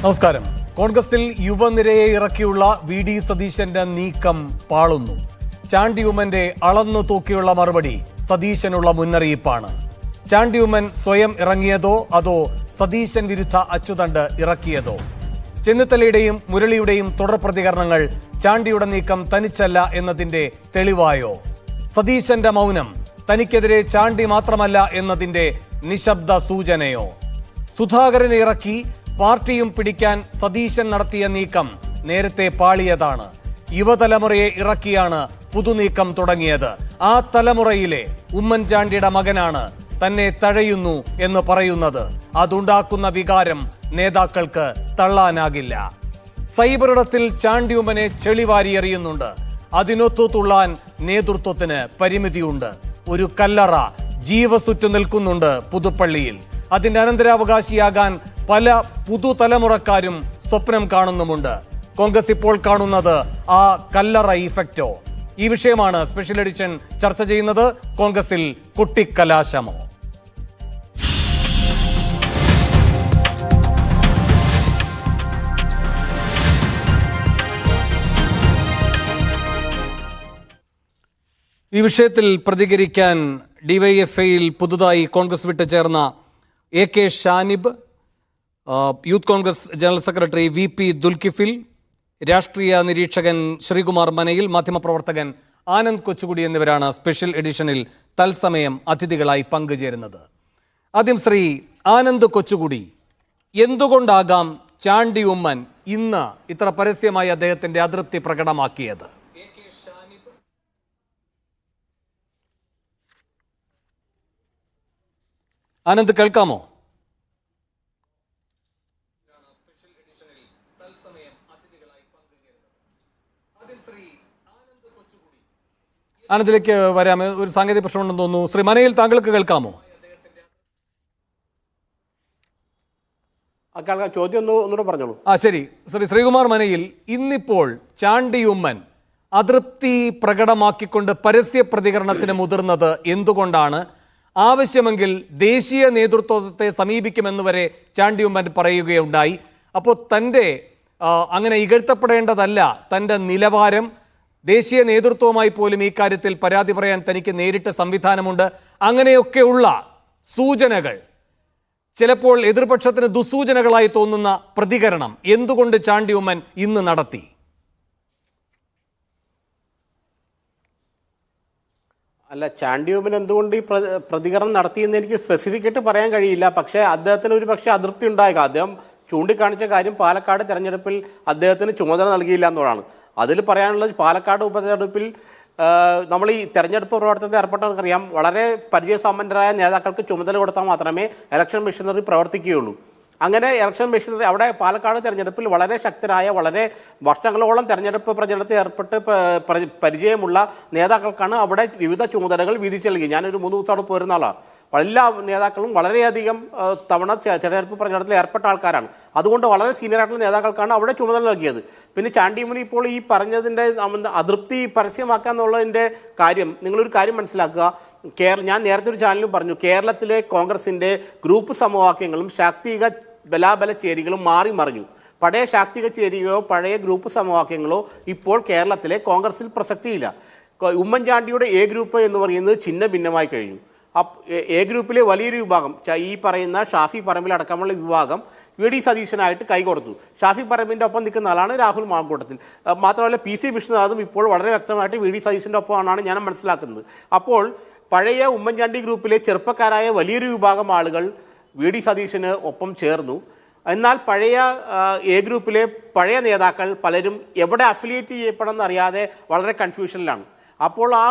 നമസ്കാരം. കോൺഗ്രസിൽ യുവനിരയെ ഇറക്കിയുള്ള V D സതീശന്റെ നീക്കം പാളുന്നു. ചാണ്ടിയുമ്മന്റെ അളന്നു തൂക്കിയുള്ള മറുപടി സതീശനുള്ള മുന്നറിയിപ്പാണ്. ചാണ്ടിയുമ്മൻ സ്വയം ഇറങ്ങിയതോ അതോ സതീശൻ വിരുദ്ധ അച്ചുതണ്ട് ഇറക്കിയതോ? ചെന്നിത്തലയുടെയും മുരളിയുടെയും തുടർ പ്രതികരണങ്ങൾ ചാണ്ടിയുടെ നീക്കം തനിച്ചല്ല എന്നതിന്റെ തെളിവായോ? സതീശന്റെ മൗനം തനിക്കെതിരെ ചാണ്ടി മാത്രമല്ല എന്നതിന്റെ നിശബ്ദ സൂചനയോ? സുധാകരനെ ഇറക്കി പാർട്ടിയും പിടിക്കാൻ സതീശൻ നടത്തിയ നീക്കം നേരത്തെ പാളിയതാണ്. യുവതലമുറയെ ഇറക്കിയാണ് പുതുനീക്കം തുടങ്ങിയത്. ആ തലമുറയിലെ ഉമ്മൻചാണ്ടിയുടെ മകനാണ് തന്നെ തഴയുന്നു എന്ന് പറയുന്നത്. അതുണ്ടാക്കുന്ന വികാരം നേതാക്കൾക്ക് തള്ളാനാകില്ല. സൈബറിടത്തിൽ ചാണ്ടിയുമ്മനെ ചെളിവാരിയെറിയുന്നുണ്ട്. അതിനൊത്തു തുള്ളാൻ നേതൃത്വത്തിന് പരിമിതിയുണ്ട്. ഒരു കല്ലറ ജീവസുറ്റു നിൽക്കുന്നുണ്ട് പുതുപ്പള്ളിയിൽ. അതിന്റെ അനന്തരാവകാശിയാകാൻ പല പുതുതലമുറക്കാരും സ്വപ്നം കാണുന്നുമുണ്ട്. കോൺഗ്രസ് ഇപ്പോൾ കാണുന്നത് ആ കല്ലറ ഇഫക്റ്റോ? ഈ വിഷയമാണ് സ്പെഷ്യൽ എഡിഷൻ ചർച്ച ചെയ്യുന്നത്. കോൺഗ്രസിൽ കുട്ടിക്കലാശമോ? ഈ വിഷയത്തിൽ പ്രതികരിക്കാൻ ഡിവൈഎഫ്ഐയിൽ പുതുതായി കോൺഗ്രസ് വിട്ട് ചേർന്ന A K Shanib, youth Congress general secretary V P Dulkifil, രാഷ്ട്രീയ നിരീക്ഷകൻ ശ്രീകുമാർ മനയിൽ, മാധ്യമപ്രവർത്തകൻ ആനന്ദ് കൊച്ചുകുടി എന്നിവരാണ് സ്പെഷ്യൽ എഡിഷനിൽ തത്സമയം അതിഥികളായി പങ്കുചേരുന്നത്. ആദ്യം ശ്രീ ആനന്ദ് കൊച്ചുകുടി, എന്തുകൊണ്ടാകാം ചാണ്ടി ഉമ്മൻ ഇന്ന് ഇത്ര പരസ്യമായി അദ്ദേഹത്തിന്റെ അതൃപ്തി പ്രകടമാക്കിയത്? ആനന്ദ്, കേൾക്കാമോ? ആനന്ദിലേക്ക് വരാം. ഒരു സാങ്കേതിക പ്രശ്നമുണ്ടെന്ന് തോന്നുന്നു. ശ്രീ മനയിൽ, താങ്കൾക്ക് കേൾക്കാമോ? ചോദ്യം ഒന്നുകൂടെ പറഞ്ഞോളൂ. ശരി. ശ്രീ ശ്രീകുമാർ മനയിൽ, ഇന്നിപ്പോൾ ചാണ്ടി ഉമ്മൻ അതൃപ്തി പ്രകടമാക്കിക്കൊണ്ട് പരസ്യ പ്രതികരണത്തിന് മുതിർന്നത് എന്തുകൊണ്ടാണ്? ആവശ്യമെങ്കിൽ ദേശീയ നേതൃത്വത്തെ സമീപിക്കുമെന്ന് വരെ ചാണ്ടി ഉമ്മൻ പറയുകയുണ്ടായി. അപ്പോൾ തൻ്റെ അങ്ങനെ ഇകഴ്ത്തപ്പെടേണ്ടതല്ല തൻ്റെ നിലവാരം. ദേശീയ നേതൃത്വവുമായി പോലും ഈ കാര്യത്തിൽ പരാതി പറയാൻ തനിക്ക് നേരിട്ട് സംവിധാനമുണ്ട്. അങ്ങനെയൊക്കെയുള്ള സൂചനകൾ, ചിലപ്പോൾ എതിർപക്ഷത്തിന് ദുസ്സൂചനകളായി തോന്നുന്ന പ്രതികരണം എന്തുകൊണ്ട് ചാണ്ടി ഉമ്മൻ ഇന്ന് നടത്തി? അല്ല, ചാണ്ടി ഉമ്മൻ എന്തുകൊണ്ട് ഈ പ്രതികരണം നടത്തിയെന്ന് എനിക്ക് സ്പെസിഫിക് ആയിട്ട് പറയാൻ കഴിയില്ല. പക്ഷേ അദ്ദേഹത്തിന് ഒരു പക്ഷേ അതൃപ്തി ഉണ്ടായേക്കാം. അദ്ദേഹം ചൂണ്ടിക്കാണിച്ച കാര്യം പാലക്കാട് തെരഞ്ഞെടുപ്പിൽ അദ്ദേഹത്തിന് ചുമതല നൽകിയില്ല എന്നുള്ളതാണ്. അതിൽ പറയാനുള്ളത്, പാലക്കാട് ഉപതെരഞ്ഞെടുപ്പിൽ നമ്മൾ ഈ തെരഞ്ഞെടുപ്പ് പ്രവർത്തനത്തിൽ ഏർപ്പെട്ടവർക്കറിയാം, വളരെ പരിചയസമ്പന്നരായ നേതാക്കൾക്ക് ചുമതല കൊടുത്താൽ മാത്രമേ ഇലക്ഷൻ മെഷീനറി പ്രവർത്തിക്കുകയുള്ളൂ. അങ്ങനെ ഇലക്ഷൻ മെഷീനറി അവിടെ പാലക്കാട് തെരഞ്ഞെടുപ്പിൽ വളരെ ശക്തരായ, വളരെ വർഷങ്ങളോളം തെരഞ്ഞെടുപ്പ് പ്രചരണത്തിൽ ഏർപ്പെട്ട് പരിചയമുള്ള നേതാക്കൾക്കാണ് അവിടെ വിവിധ ചുമതലകൾ വീതിച്ചു നൽകി. ഞാനൊരു 3 ദിവസം അവിടെ പോരുന്ന ആളാണ്. എല്ലാ നേതാക്കളും വളരെയധികം തവണ തെരഞ്ഞെടുപ്പ് പ്രചരണത്തിൽ ഏർപ്പെട്ട ആൾക്കാരാണ്. അതുകൊണ്ട് വളരെ സീനിയറായിട്ടുള്ള നേതാക്കൾക്കാണ് അവിടെ ചുമതല നൽകിയത്. പിന്നെ ചാണ്ടിയുമ്മൻ ഇപ്പോൾ ഈ പറഞ്ഞതിൻ്റെ അതൃപ്തി പരസ്യമാക്കുക എന്നുള്ളതിൻ്റെ കാര്യം, നിങ്ങളൊരു കാര്യം മനസ്സിലാക്കുക. ഞാൻ നേരത്തെ ഒരു ചാനലിലും പറഞ്ഞു, കേരളത്തിലെ കോൺഗ്രസിൻ്റെ ഗ്രൂപ്പ് സമവാക്യങ്ങളും ശാക്തിക ബലാബല ചേരികളും മാറി മറിഞ്ഞു. പഴയ ശാക്തിക ചേരികളോ പഴയ ഗ്രൂപ്പ് സമവാക്യങ്ങളോ ഇപ്പോൾ കേരളത്തിലെ കോൺഗ്രസിൽ പ്രസക്തിയില്ല. ഉമ്മൻചാണ്ടിയുടെ എ ഗ്രൂപ്പ് എന്ന് പറയുന്നത് ഛിന്ന ഭിന്നമായി കഴിഞ്ഞു. എ ഗ്രൂപ്പിലെ വലിയൊരു വിഭാഗം, ഈ പറയുന്ന ഷാഫി പറമ്പിൽ അടക്കമുള്ള വിഭാഗം വി ഡി സതീശനായിട്ട് കൈകൊടുത്തു. ഷാഫി പറമ്പിൻ്റെ ഒപ്പം നിൽക്കുന്ന ആളാണ് രാഹുൽ മാങ്കൂട്ടത്തിൽ. മാത്രമല്ല പി സി വിഷ്ണുനാഥും ഇപ്പോൾ വളരെ വ്യക്തമായിട്ട് വി ഡി സതീശൻ്റെ ഒപ്പമാണെന്നാണ് ഞാൻ മനസ്സിലാക്കുന്നത്. അപ്പോൾ പഴയ ഉമ്മൻചാണ്ടി ഗ്രൂപ്പിലെ ചെറുപ്പക്കാരായ വലിയൊരു വിഭാഗം ആളുകൾ വി ഡി സതീശന് ഒപ്പം ചേർന്നു. എന്നാൽ പഴയ എ ഗ്രൂപ്പിലെ പഴയ നേതാക്കൾ പലരും എവിടെ അഫിലിയേറ്റ് ചെയ്യപ്പെടുമെന്ന് അറിയാതെ വളരെ കൺഫ്യൂഷനിലാണ്. അപ്പോൾ ആ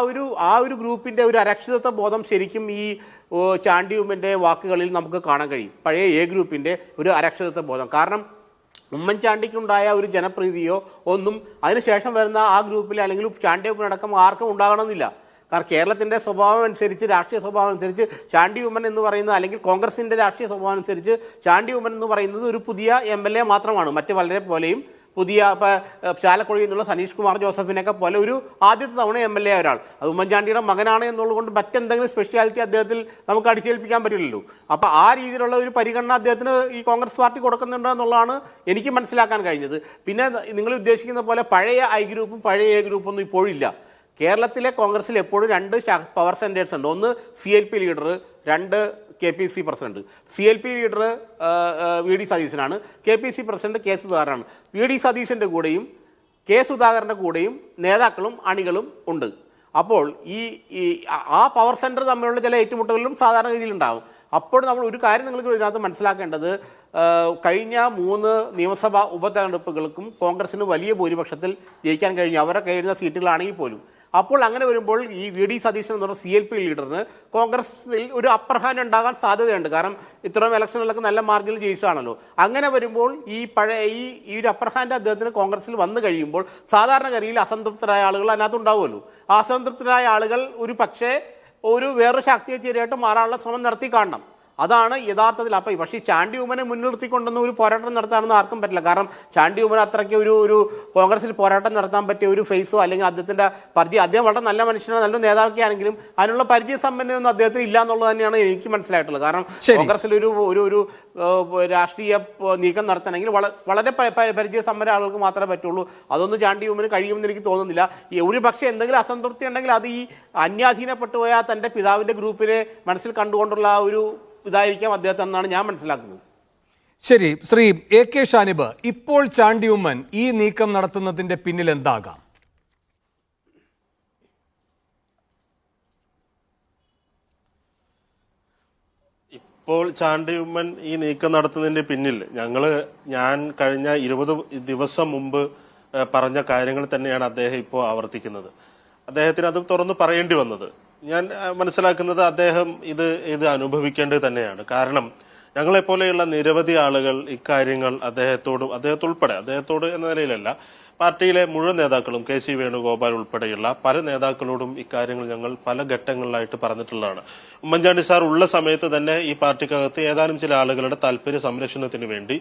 ഒരു ഗ്രൂപ്പിൻ്റെ ഒരു അരക്ഷിതത്വ ബോധം ശരിക്കും ഈ ചാണ്ടി ഉമ്മൻ്റെ വാക്കുകളിൽ നമുക്ക് കാണാൻ കഴിയും. പഴയ എ ഗ്രൂപ്പിൻ്റെ ഒരു അരക്ഷിതത്വ ബോധം. കാരണം ഉമ്മൻചാണ്ടിക്കുണ്ടായ ഒരു ജനപ്രീതിയോ ഒന്നും അതിനുശേഷം വരുന്ന ആ ഗ്രൂപ്പിൽ അല്ലെങ്കിൽ ചാണ്ടി ഉമ്മനടക്കം ആർക്കും ഉണ്ടാകണമെന്നില്ല. കാരണം കേരളത്തിൻ്റെ സ്വഭാവം അനുസരിച്ച്, രാഷ്ട്രീയ സ്വഭാവം അനുസരിച്ച് ചാണ്ടി ഉമ്മൻ എന്ന് പറയുന്നത്, അല്ലെങ്കിൽ കോൺഗ്രസിൻ്റെ രാഷ്ട്രീയ സ്വഭാവം അനുസരിച്ച് ചാണ്ടി ഉമ്മൻ എന്ന് പറയുന്നത് ഒരു പുതിയ MLA മാത്രമാണ്. മറ്റ് വളരെ പോലെയും പുതിയ ചാലക്കുടിയിൽ നിന്നുള്ള സനീഷ് കുമാർ ജോസഫിനെയൊക്കെ പോലെ ഒരു ആദ്യത്തെ തവണ MLA ഒരാൾ, അത് ഉമ്മൻചാണ്ടിയുടെ മകനാണ് എന്നുള്ളതുകൊണ്ട് മറ്റെന്തെങ്കിലും സ്പെഷ്യാലിറ്റി അദ്ദേഹത്തിൽ നമുക്ക് അടിച്ചേൽപ്പിക്കാൻ പറ്റില്ലല്ലോ. അപ്പോൾ ആ രീതിയിലുള്ള ഒരു പരിഗണന അദ്ദേഹത്തിന് ഈ കോൺഗ്രസ് പാർട്ടി കൊടുക്കുന്നുണ്ട് എന്നുള്ളതാണ് എനിക്ക് മനസ്സിലാക്കാൻ കഴിഞ്ഞത്. പിന്നെ നിങ്ങൾ ഉദ്ദേശിക്കുന്ന പോലെ പഴയ ഐ ഗ്രൂപ്പും പഴയ എ ഗ്രൂപ്പും ഒന്നും ഇപ്പോഴില്ല. കേരളത്തിലെ കോൺഗ്രസിൽ എപ്പോഴും 2 പവർ സെന്റേഴ്സ് ഉണ്ട്. ഒന്ന് CLP leader, 2 KPC president. CLP leader VD സതീശനാണ്, KPC president K സുധാകരനാണ്. VD സതീശൻ്റെ കൂടെയും K സുധാകരൻ്റെ കൂടെയും നേതാക്കളും അണികളും ഉണ്ട്. അപ്പോൾ ആ പവർ സെന്റർ തമ്മിലുള്ള ചില ഏറ്റുമുട്ടലുകളും സാധാരണ രീതിയിൽ ഉണ്ടാകും. അപ്പോൾ നമ്മൾ ഒരു കാര്യം നിങ്ങൾക്ക് ഇതിനകത്ത് മനസ്സിലാക്കേണ്ടത്, കഴിഞ്ഞ 3 നിയമസഭാ ഉപതെരഞ്ഞെടുപ്പുകൾക്കും കോൺഗ്രസിന് വലിയ ഭൂരിപക്ഷത്തിൽ ജയിക്കാൻ കഴിഞ്ഞു, അവരുടെ കഴിയുന്ന സീറ്റുകളാണെങ്കിൽ പോലും. അപ്പോൾ അങ്ങനെ വരുമ്പോൾ ഈ VD സതീശൻ എന്ന് പറഞ്ഞ CLP ലീഡറിന് കോൺഗ്രസിൽ ഒരു അപ്പർ ഹാൻഡ് ഉണ്ടാകാൻ സാധ്യതയുണ്ട്. കാരണം ഇത്തരം ഇലക്ഷനിലൊക്കെ നല്ല മാർജിനിൽ ജയിച്ചാണല്ലോ. അങ്ങനെ വരുമ്പോൾ ഈ ഒരു അപ്പർ ഹാൻഡ് അദ്ദേഹത്തിന് കോൺഗ്രസിൽ വന്നു കഴിയുമ്പോൾ സാധാരണഗതിയിൽ അസംതൃപ്തരായ ആളുകൾ അതിനകത്ത് ഉണ്ടാവുമല്ലോ. ആ അസംതൃപ്തരായ ആളുകൾ ഒരു പക്ഷേ വേറൊരു ശാക്തിയ ചേരിയായിട്ട് മാറാനുള്ള ശ്രമം നടത്തി കാണണം. അതാണ് യഥാർത്ഥത്തിൽ. അപ്പോൾ പക്ഷേ ചാണ്ടി ഉമ്മനെ മുൻനിർത്തിക്കൊണ്ടൊന്നും ഒരു പോരാട്ടം നടത്താനൊന്നും ആർക്കും പറ്റില്ല. കാരണം ചാണ്ടി ഉമ്മൻ അത്രയ്ക്ക് ഒരു കോൺഗ്രസിൽ പോരാട്ടം നടത്താൻ പറ്റിയ ഒരു ഫേസോ അല്ലെങ്കിൽ അദ്ദേഹത്തിൻ്റെ പരിചയം, അദ്ദേഹം വളരെ നല്ല മനുഷ്യനാണ്, നല്ല നേതാവൊക്കെ ആണെങ്കിലും അതിനുള്ള പരിചയ സമ്പന്നയൊന്നും അദ്ദേഹത്തിന് ഇല്ല എന്നുള്ളത് തന്നെയാണ് എനിക്ക് മനസ്സിലായിട്ടുള്ളത്. കാരണം കോൺഗ്രസിൽ ഒരു രാഷ്ട്രീയ നീക്കം നടത്തണമെങ്കിൽ വളരെ പരിചയ സമ്പന്ന ആളുകൾക്ക് മാത്രമേ പറ്റുള്ളൂ. അതൊന്നും ചാണ്ടി ഉമ്മന് കഴിയുമെന്ന് എനിക്ക് തോന്നുന്നില്ല. ഒരു പക്ഷേ എന്തെങ്കിലും അസംതൃപ്തി ഉണ്ടെങ്കിൽ അത് ഈ അന്യാധീനപ്പെട്ടു പോയ തൻ്റെ പിതാവിൻ്റെ ഗ്രൂപ്പിനെ മനസ്സിൽ കണ്ടുകൊണ്ടുള്ള ഒരു ഇതായിരിക്കാം അദ്ദേഹത്തെ എന്നാണ് ഞാൻ മനസ്സിലാക്കുന്നത്. ശരി, ശ്രീ AK ഷാനിബ്, ഇപ്പോൾ ചാണ്ടി ഉമ്മൻ ഈ നീക്കം നടത്തുന്നതിന്റെ പിന്നിൽ എന്താകാം? ഇപ്പോൾ ചാണ്ടി ഉമ്മൻ ഈ നീക്കം നടത്തുന്നതിന്റെ പിന്നിൽ ഞാൻ കഴിഞ്ഞ 20 ദിവസം മുമ്പ് പറഞ്ഞ കാര്യങ്ങൾ തന്നെയാണ് അദ്ദേഹം ഇപ്പോൾ ആവർത്തിക്കുന്നത്. അദ്ദേഹത്തിന് അത് തുറന്നു പറയേണ്ടി വന്നത്. ഞാൻ മനസ്സിലാക്കുന്നത് അദ്ദേഹം ഇത് അനുഭവിക്കേണ്ടത് തന്നെയാണ്. കാരണം ഞങ്ങളെപ്പോലെയുള്ള നിരവധി ആളുകൾ ഇക്കാര്യങ്ങൾ അദ്ദേഹത്തോട് എന്ന നിലയിലല്ല, പാർട്ടിയിലെ മുഴുവൻ നേതാക്കളും KC വേണുഗോപാൽ ഉൾപ്പെടെയുള്ള പല നേതാക്കളോടും ഇക്കാര്യങ്ങൾ ഞങ്ങൾ പല ഘട്ടങ്ങളിലായിട്ട് പറഞ്ഞിട്ടുള്ളതാണ്. ഉമ്മൻചാണ്ടി സാർ ഉള്ള സമയത്ത് തന്നെ ഈ പാർട്ടിക്കകത്ത് ഏതാനും ചില ആളുകളുടെ താല്പര്യ സംരക്ഷണത്തിന് വേണ്ടി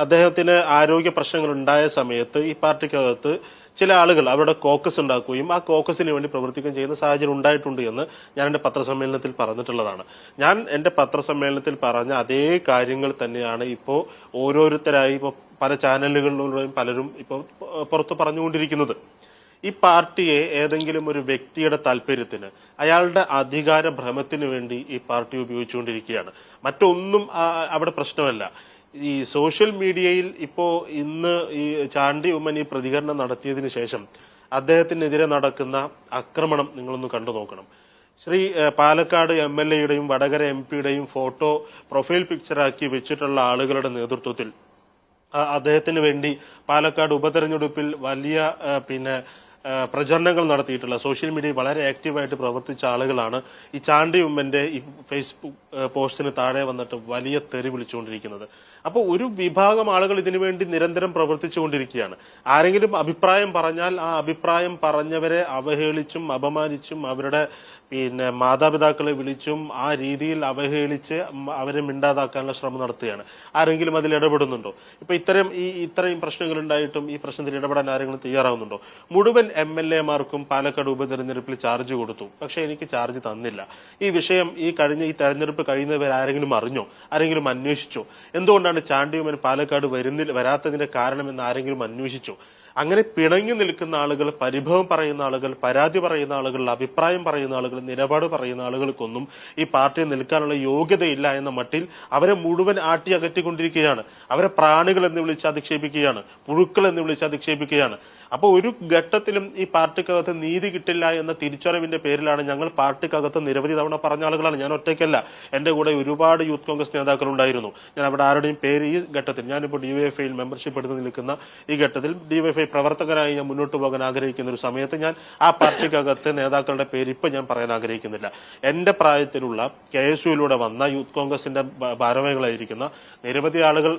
അദ്ദേഹത്തിന് ആരോഗ്യ പ്രശ്നങ്ങൾ ഉണ്ടായ സമയത്ത് ഈ പാർട്ടിക്കകത്ത് ചില ആളുകൾ അവരുടെ കോക്കസ് ഉണ്ടാക്കുകയും ആ കോക്കസിന് വേണ്ടി പ്രവർത്തിക്കുകയും ചെയ്യുന്ന സാഹചര്യം ഉണ്ടായിട്ടുണ്ട് എന്ന് ഞാൻ എന്റെ പത്രസമ്മേളനത്തിൽ പറഞ്ഞിട്ടുള്ളതാണ്. ഞാൻ എന്റെ പത്രസമ്മേളനത്തിൽ പറഞ്ഞ അതേ കാര്യങ്ങൾ തന്നെയാണ് ഇപ്പോൾ ഓരോരുത്തരായി ഇപ്പോൾ പല ചാനലുകളിലൂടെയും പലരും ഇപ്പോൾ പുറത്ത് പറഞ്ഞുകൊണ്ടിരിക്കുന്നത്. ഈ പാർട്ടിയെ ഏതെങ്കിലും ഒരു വ്യക്തിയുടെ താല്പര്യത്തിന്, അയാളുടെ അധികാര ഭ്രമത്തിന് വേണ്ടി ഈ പാർട്ടി ഉപയോഗിച്ചുകൊണ്ടിരിക്കുകയാണ്. മറ്റൊന്നും അവിടെ പ്രശ്നമല്ല. ഈ സോഷ്യൽ മീഡിയയിൽ ഇന്ന് ഈ ചാണ്ടി ഉമ്മൻ ഈ പ്രതികരണം നടത്തിയതിനു ശേഷം അദ്ദേഹത്തിനെതിരെ നടക്കുന്ന ആക്രമണം നിങ്ങളൊന്ന് കണ്ടു നോക്കണം. പാലക്കാട് MLA-യുടെയും വടകര MP-യുടെയും ഫോട്ടോ പ്രൊഫൈൽ പിക്ചറാക്കി വെച്ചിട്ടുള്ള ആളുകളുടെ നേതൃത്വത്തിൽ അദ്ദേഹത്തിന് വേണ്ടി പാലക്കാട് ഉപതെരഞ്ഞെടുപ്പിൽ വലിയ പ്രചരണങ്ങൾ നടത്തിയിട്ടുള്ള, സോഷ്യൽ മീഡിയയിൽ വളരെ ആക്റ്റീവായിട്ട് പ്രവർത്തിച്ച ആളുകളാണ് ഈ ചാണ്ടി ഉമ്മന്റെ ഈ ഫേസ്ബുക്ക് പോസ്റ്റിന് താഴെ വന്നിട്ട് വലിയ തെറി വിളിച്ചുകൊണ്ടിരിക്കുന്നത്. അപ്പോൾ ഒരു വിഭാഗം ആളുകൾ ഇതിനുവേണ്ടി നിരന്തരം പ്രവർത്തിച്ചുകൊണ്ടിരിക്കുകയാണ്. ആരെങ്കിലും അഭിപ്രായം പറഞ്ഞാൽ ആ അഭിപ്രായം പറഞ്ഞവരെ അവഹേളിച്ചും അപമാനിച്ചും അവരുടെ മാതാപിതാക്കളെ വിളിച്ചും ആ രീതിയിൽ അവഹേളിച്ച് അവരെ മിണ്ടാതാക്കാനുള്ള ശ്രമം നടത്തുകയാണ്. ആരെങ്കിലും അതിൽ ഇടപെടുന്നുണ്ടോ? ഇപ്പൊ ഇത്രയും പ്രശ്നങ്ങൾ ഉണ്ടായിട്ടും ഈ പ്രശ്നത്തിൽ ഇടപെടാൻ ആരെങ്കിലും തയ്യാറാവുന്നുണ്ടോ? മുഴുവൻ MLA-മാർക്കും പാലക്കാട് ഉപതെരഞ്ഞെടുപ്പിൽ ചാർജ് കൊടുത്തു, പക്ഷെ എനിക്ക് ചാർജ് തന്നില്ല. ഈ വിഷയം ഈ തെരഞ്ഞെടുപ്പ് കഴിയുന്നവർ ആരെങ്കിലും അറിഞ്ഞോ? ആരെങ്കിലും അന്വേഷിച്ചോ? എന്തുകൊണ്ടാണ് ചാണ്ടി ഉമ്മൻ പാലക്കാട് വരാത്തതിന്റെ കാരണമെന്ന് ആരെങ്കിലും അന്വേഷിച്ചോ? അങ്ങനെ പിണങ്ങി നിൽക്കുന്ന ആളുകൾ, പരിഭവം പറയുന്ന ആളുകൾ, പരാതി പറയുന്ന ആളുകൾ, അഭിപ്രായം പറയുന്ന ആളുകൾ, നിലപാട് പറയുന്ന ആളുകൾക്കൊന്നും ഈ പാർട്ടിയിൽ നിൽക്കാനുള്ള യോഗ്യതയില്ല എന്ന മട്ടിൽ അവരെ മുഴുവൻ ആട്ടി അകറ്റിക്കൊണ്ടിരിക്കുകയാണ്. അവരെ പ്രാണികൾ എന്ന് വിളിച്ച് അധിക്ഷേപിക്കുകയാണ്, പുഴുക്കൾ എന്ന് വിളിച്ച് അധിക്ഷേപിക്കുകയാണ്. അപ്പോൾ ഒരു ഘട്ടത്തിലും ഈ പാർട്ടിക്കകത്ത് നീതി കിട്ടില്ല എന്ന തിരിച്ചറിവിന്റെ പേരിലാണ് ഞങ്ങൾ പാർട്ടിക്കകത്ത് നിരവധി തവണ പറഞ്ഞ ആളുകളാണ്. ഞാൻ ഒറ്റയ്ക്കല്ല, എന്റെ കൂടെ ഒരുപാട് യൂത്ത് കോൺഗ്രസ് നേതാക്കൾ ഉണ്ടായിരുന്നു. ഞാൻ അവിടെ ആരുടെയും പേര് ഈ ഘട്ടത്തിൽ, ഞാനിപ്പോൾ DYFI മെമ്പർഷിപ്പ് എടുത്ത് നിൽക്കുന്ന ഈ ഘട്ടത്തിൽ DYFI പ്രവർത്തകരായി ഞാൻ മുന്നോട്ട് പോകാൻ ആഗ്രഹിക്കുന്ന ഒരു സമയത്ത് ഞാൻ ആ പാർട്ടിക്കകത്ത് നേതാക്കളുടെ പേര് ഇപ്പൊ ഞാൻ പറയാൻ ആഗ്രഹിക്കുന്നില്ല. എന്റെ പ്രായത്തിലുള്ള KSUയിലൂടെ വന്ന യൂത്ത് കോൺഗ്രസിന്റെ ഭാരവാഹികളായിരിക്കുന്ന നിരവധി ആളുകൾ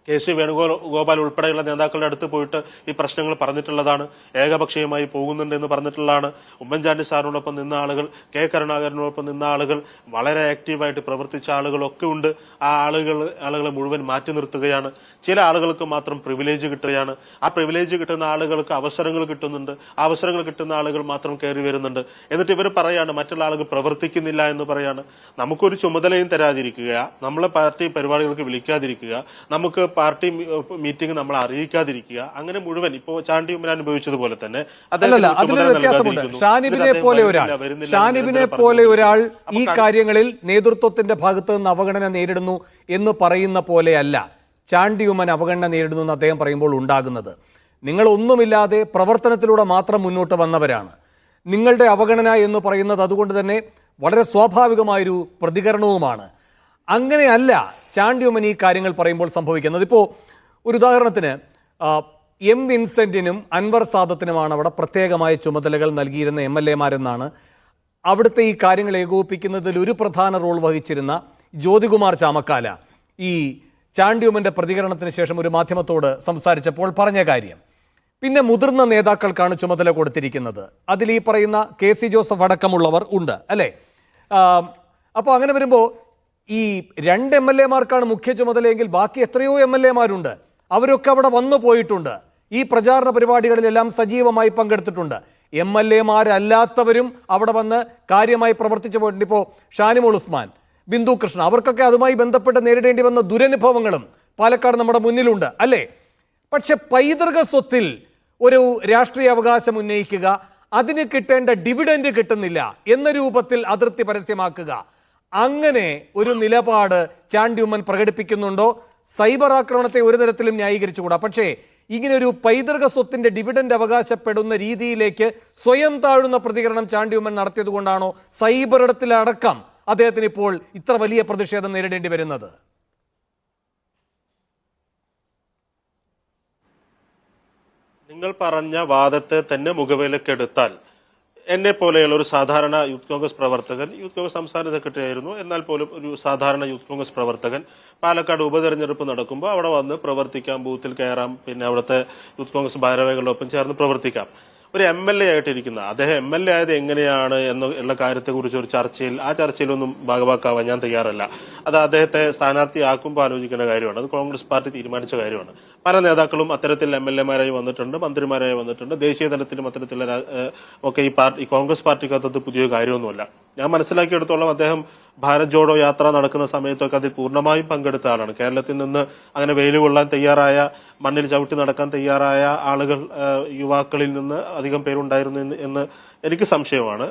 കെ.സി. വേണുഗോപാൽ ഉൾപ്പെടെയുള്ള നേതാക്കളുടെ അടുത്ത് പോയിട്ട് ഈ പ്രശ്നങ്ങൾ പറഞ്ഞിട്ടുള്ളതാണ്. ഏകപക്ഷീയമായി പോകുന്നുണ്ട് എന്ന് പറഞ്ഞിട്ടുള്ളതാണ്. ഉമ്മൻചാണ്ടി സാറിനോടൊപ്പം നിന്ന ആളുകൾ, കെ കരുണാകരനോടൊപ്പം നിന്ന ആളുകൾ, വളരെ ആക്റ്റീവായിട്ട് പ്രവർത്തിച്ച ആളുകളൊക്കെ ഉണ്ട്. ആ ആളുകളെ മുഴുവൻ മാറ്റി നിർത്തുകയാണ്. ചില ആളുകൾക്ക് മാത്രം പ്രിവിലേജ് കിട്ടുകയാണ്. ആ പ്രിവിലേജ് കിട്ടുന്ന ആളുകൾക്ക് അവസരങ്ങൾ കിട്ടുന്നുണ്ട്. ആ അവസരങ്ങൾ കിട്ടുന്ന ആളുകൾ മാത്രം കയറി വരുന്നുണ്ട്. എന്നിട്ട് ഇവർ പറയാണ് മറ്റുള്ള ആളുകൾ പ്രവർത്തിക്കുന്നില്ല എന്ന് പറയാണ്. നമുക്കൊരു ചുമതലയും തരാതിരിക്കുക, നമ്മളെ പാർട്ടി പരിപാടികൾക്ക് വിളിക്കാതിരിക്കുക, നമുക്ക് പാർട്ടി മീറ്റിംഗ് നമ്മളെ അറിയിക്കാതിരിക്കുക, അങ്ങനെ മുഴുവൻ ഇപ്പോ ചാണ്ടി ഉമ്മൻ അനുഭവിച്ചതുപോലെ തന്നെ അതിലൊരു വ്യത്യാസമുണ്ട്. ഷാനിബിനെ പോലെ ഒരാൾ ഈ കാര്യങ്ങളിൽ നേതൃത്വത്തിന്റെ ഭാഗത്ത് നിന്ന് അവഗണന നേരിടുന്നു എന്ന് പറയുന്ന പോലെയല്ല ചാണ്ടി ഉമ്മൻ അവഗണന നേരിടുന്നു എന്ന് അദ്ദേഹം പറയുമ്പോൾ ഉണ്ടാകുന്നത്. നിങ്ങൾ ഒന്നുമില്ലാതെ പ്രവർത്തനത്തിലൂടെ മാത്രം മുന്നോട്ട് വന്നവരാണ്. നിങ്ങളുടെ അവഗണന എന്ന് പറയുന്നത് അതുകൊണ്ട് തന്നെ വളരെ സ്വാഭാവികമായൊരു പ്രതികരണവുമാണ്. അങ്ങനെയല്ല ചാണ്ടി ഉമ്മൻ ഈ കാര്യങ്ങൾ പറയുമ്പോൾ സംഭവിക്കുന്നത്. ഇപ്പോൾ ഒരു ഉദാഹരണത്തിന് എം വിൻസെന്റിനും അൻവർ സാദത്തിനുമാണ് അവിടെ പ്രത്യേകമായ ചുമതലകൾ നൽകിയിരുന്ന MLA-മാരെന്നാണ് അവിടുത്തെ ഈ കാര്യങ്ങൾ ഏകോപിപ്പിക്കുന്നതിൽ ഒരു പ്രധാന റോൾ വഹിച്ചിരുന്ന ജ്യോതികുമാർ ചാമക്കാല ഈ ചാണ്ടി ഉമ്മന്റെ പ്രതികരണത്തിന് ശേഷം ഒരു മാധ്യമത്തോട് സംസാരിച്ചപ്പോൾ പറഞ്ഞ കാര്യം. പിന്നെ മുതിർന്ന നേതാക്കൾക്കാണ് ചുമതല കൊടുത്തിരിക്കുന്നത്. അതിൽ ഈ പറയുന്ന KC ജോസഫ് അടക്കമുള്ളവർ ഉണ്ട് അല്ലേ? അപ്പോൾ അങ്ങനെ വരുമ്പോൾ ഈ 2 MLA-മാർക്കാണ് മുഖ്യ ചുമതലയെങ്കിൽ ബാക്കി എത്രയോ MLA-മാരുണ്ട്. അവരൊക്കെ അവിടെ വന്നു പോയിട്ടുണ്ട്. ഈ പ്രചാരണ പരിപാടികളിലെല്ലാം സജീവമായി പങ്കെടുത്തിട്ടുണ്ട്. MLA-മാരല്ലാത്തവരും അവിടെ വന്ന് കാര്യമായി പ്രവർത്തിച്ചു പോയിട്ടുണ്ട്. ഇപ്പോൾ ഷാനിമോൾ ഉസ്മാൻ, ബിന്ദു കൃഷ്ണ, അവർക്കൊക്കെ അതുമായി ബന്ധപ്പെട്ട് നേരിടേണ്ടി വന്ന ദുരനുഭവങ്ങളും പാലക്കാട് നമ്മുടെ മുന്നിലുണ്ട് അല്ലേ? പക്ഷെ പൈതൃക സ്വത്തിൽ ഒരു രാഷ്ട്രീയ അവകാശം ഉന്നയിക്കുക, അതിന് കിട്ടേണ്ട ഡിവിഡൻഡ് കിട്ടുന്നില്ല എന്ന രൂപത്തിൽ അതൃപ്തി പരസ്യമാക്കുക, അങ്ങനെ ഒരു നിലപാട് ചാണ്ടി ഉമ്മൻ പ്രകടിപ്പിക്കുന്നുണ്ടോ? സൈബർ ആക്രമണത്തെ ഒരു തരത്തിലും ന്യായീകരിച്ചുകൂടാ. പക്ഷേ ഇങ്ങനെ ഒരു പൈതൃക സ്വത്തിന്റെ ഡിവിഡൻഡ് അവകാശപ്പെടുന്ന രീതിയിലേക്ക് സ്വയം താഴുന്ന പ്രതികരണം ചാണ്ടി ഉമ്മൻ നടത്തിയത് കൊണ്ടാണോ സൈബർ ഇടത്തിലടക്കം അദ്ദേഹത്തിന് ഇപ്പോൾ ഇത്ര വലിയ പ്രതിഷേധം നേരിടേണ്ടി വരുന്നത്? നിങ്ങൾ പറഞ്ഞ വാദത്തെ തന്നെ മുഖവിലക്കെടുത്താൽ എന്നെ പോലെയുള്ള ഒരു സാധാരണ യൂത്ത് കോൺഗ്രസ് പ്രവർത്തകൻ, യൂത്ത് കോൺഗ്രസ് സംസ്ഥാന സെക്രട്ടറി ആയിരുന്നു, എന്നാൽ പോലും ഒരു സാധാരണ യൂത്ത് കോൺഗ്രസ് പ്രവർത്തകൻ പാലക്കാട് ഉപതെരഞ്ഞെടുപ്പ് നടക്കുമ്പോൾ അവിടെ വന്ന് പ്രവർത്തിക്കാം, ബൂത്തിൽ കയറാം, പിന്നെ അവിടുത്തെ യൂത്ത് കോൺഗ്രസ് ഭാരവാഹികളോടൊപ്പം ചേർന്ന് പ്രവർത്തിക്കാം. ഒരു MLA ആയിട്ടിരിക്കുന്ന അദ്ദേഹം MLA ആയത് എങ്ങനെയാണ് എന്നുള്ള കാര്യത്തെക്കുറിച്ച് ഒരു ചർച്ചയിൽ ആ ചർച്ചയിലൊന്നും ഭാഗവാക്കാവാൻ ഞാൻ തയ്യാറല്ല. അത് അദ്ദേഹത്തെ സ്ഥാനാർത്ഥിയാക്കുമ്പോൾ ആലോചിക്കേണ്ട കാര്യമാണ്. അത് കോൺഗ്രസ് പാർട്ടി തീരുമാനിച്ച കാര്യമാണ്. പല നേതാക്കളും അത്തരത്തിൽ MLA-മാരായി വന്നിട്ടുണ്ട്, മന്ത്രിമാരായി വന്നിട്ടുണ്ട്. ദേശീയ തലത്തിലും അത്തരത്തിലുള്ള ഒക്കെ ഈ കോൺഗ്രസ് പാർട്ടിക്കകത്ത് പുതിയ കാര്യമൊന്നുമല്ല. ഞാൻ മനസ്സിലാക്കിയെടുത്തോളം അദ്ദേഹം ഭാരത് ജോഡോ യാത്ര നടക്കുന്ന സമയത്തൊക്കെ അതിൽ പൂർണ്ണമായും പങ്കെടുത്ത ആളാണ്. കേരളത്തിൽ നിന്ന് അങ്ങനെ വെയിൽ കൊള്ളാൻ തയ്യാറായ, മണ്ണിൽ ചവിട്ടി നടക്കാൻ തയ്യാറായ ആളുകൾ യുവാക്കളിൽ നിന്ന് അധികം പേരുണ്ടായിരുന്നു എന്ന് എനിക്ക് സംശയമാണ്.